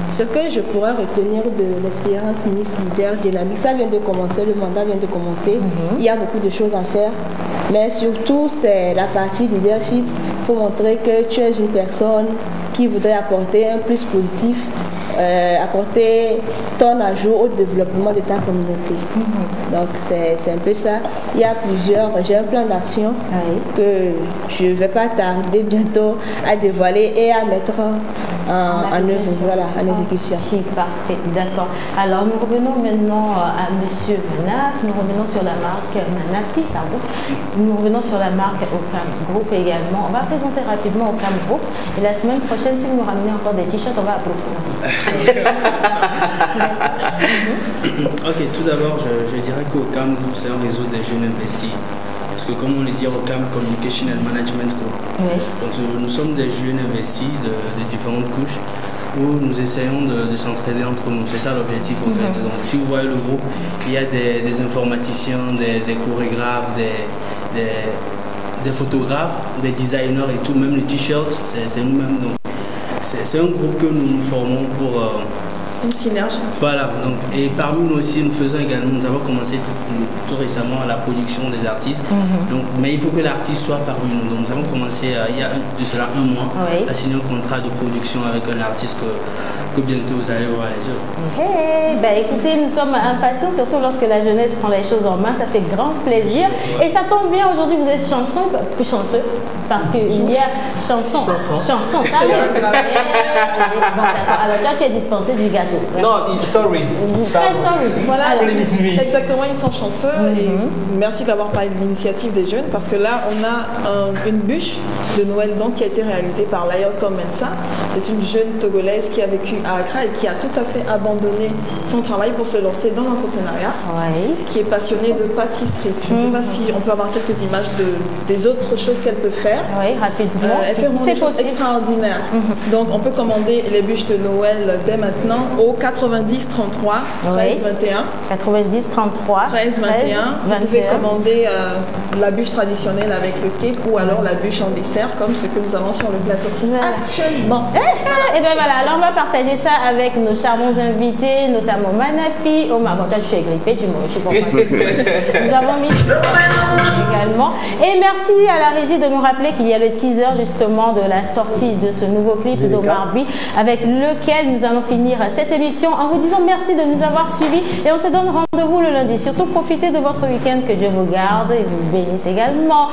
Ce que je pourrais retenir de l'expérience Miss Leader Dynamique, ça vient de commencer, le mandat vient de commencer. Il y a beaucoup de choses à faire, mais surtout c'est la partie leadership. Il faut montrer que tu es une personne qui voudrait apporter un plus positif, apporter ton ajout au développement de ta communauté. Donc c'est un peu ça. Il y a j'ai un plan d'action que je ne vais pas tarder bientôt à dévoiler et à mettre en œuvre, voilà, en exécution. Parfait, d'accord. Alors nous revenons maintenant à Monsieur Manaf, nous revenons sur la marque Manafi, pardon. Nous revenons sur la marque Ocam Group également. On va présenter rapidement Ocam Group et la semaine prochaine, si vous nous ramenez encore des t-shirts, on va approfondir. Ok, tout d'abord, je dirais qu'Ocam Group, c'est un réseau des jeunes investis. Parce que comme on le dit, Ocam Communication and Management Group. Donc nous sommes des jeunes investis de différentes couches où nous essayons de s'entraider entre nous. C'est ça l'objectif en fait. Donc si vous voyez le groupe, il y a des informaticiens, des chorégraphes, des photographes, des designers et tout, même les t-shirts, c'est nous-mêmes. Donc c'est un groupe que nous formons pour... une synergie. Voilà, donc, et parmi nous aussi, nous avons commencé tout récemment la production des artistes. Donc, mais il faut que l'artiste soit parmi nous. Donc nous avons commencé il y a de cela un mois à signer un contrat de production avec un artiste que bientôt vous allez voir les eux. Ben, écoutez, nous sommes impatients, surtout lorsque la jeunesse prend les choses en main, ça fait grand plaisir. Et ça tombe bien, aujourd'hui vous êtes chanceux, parce qu'il y a chanson, ça oui. Bon, alors toi tu es dispensé du gâteau. Non, sorry. Voilà, exactement, ils sont chanceux. Et merci d'avoir parlé de l'initiative des jeunes parce que là, on a une bûche de Noël donc, qui a été réalisée par Layoko Mensa. C'est une jeune Togolaise qui a vécu à Accra et qui a tout à fait abandonné son travail pour se lancer dans l'entrepreneuriat, qui est passionnée de pâtisserie. Je ne sais pas si on peut avoir quelques images des autres choses qu'elle peut faire. Oui, rapidement. Elle fait des choses extraordinaires. Donc, on peut commander les bûches de Noël dès maintenant au 90 33 13 21. 90 33 13 21. Vous pouvez commander la bûche traditionnelle avec le cake ou alors la bûche en dessert comme ce que nous avons sur le plateau actuellement. Et bien voilà, alors on va partager ça avec nos charmants invités, notamment Manafi. Omar, bon, toi tu es grippé, tu comprends. Nous avons mis également. Et merci à la régie de nous rappeler qu'il y a le teaser justement de la sortie de ce nouveau clip d'Omar By avec lequel nous allons finir cette émission en vous disant merci de nous avoir suivis et on se donne rendez-vous le lundi. Surtout profitez de votre week-end, que Dieu vous garde et vous bénisse également.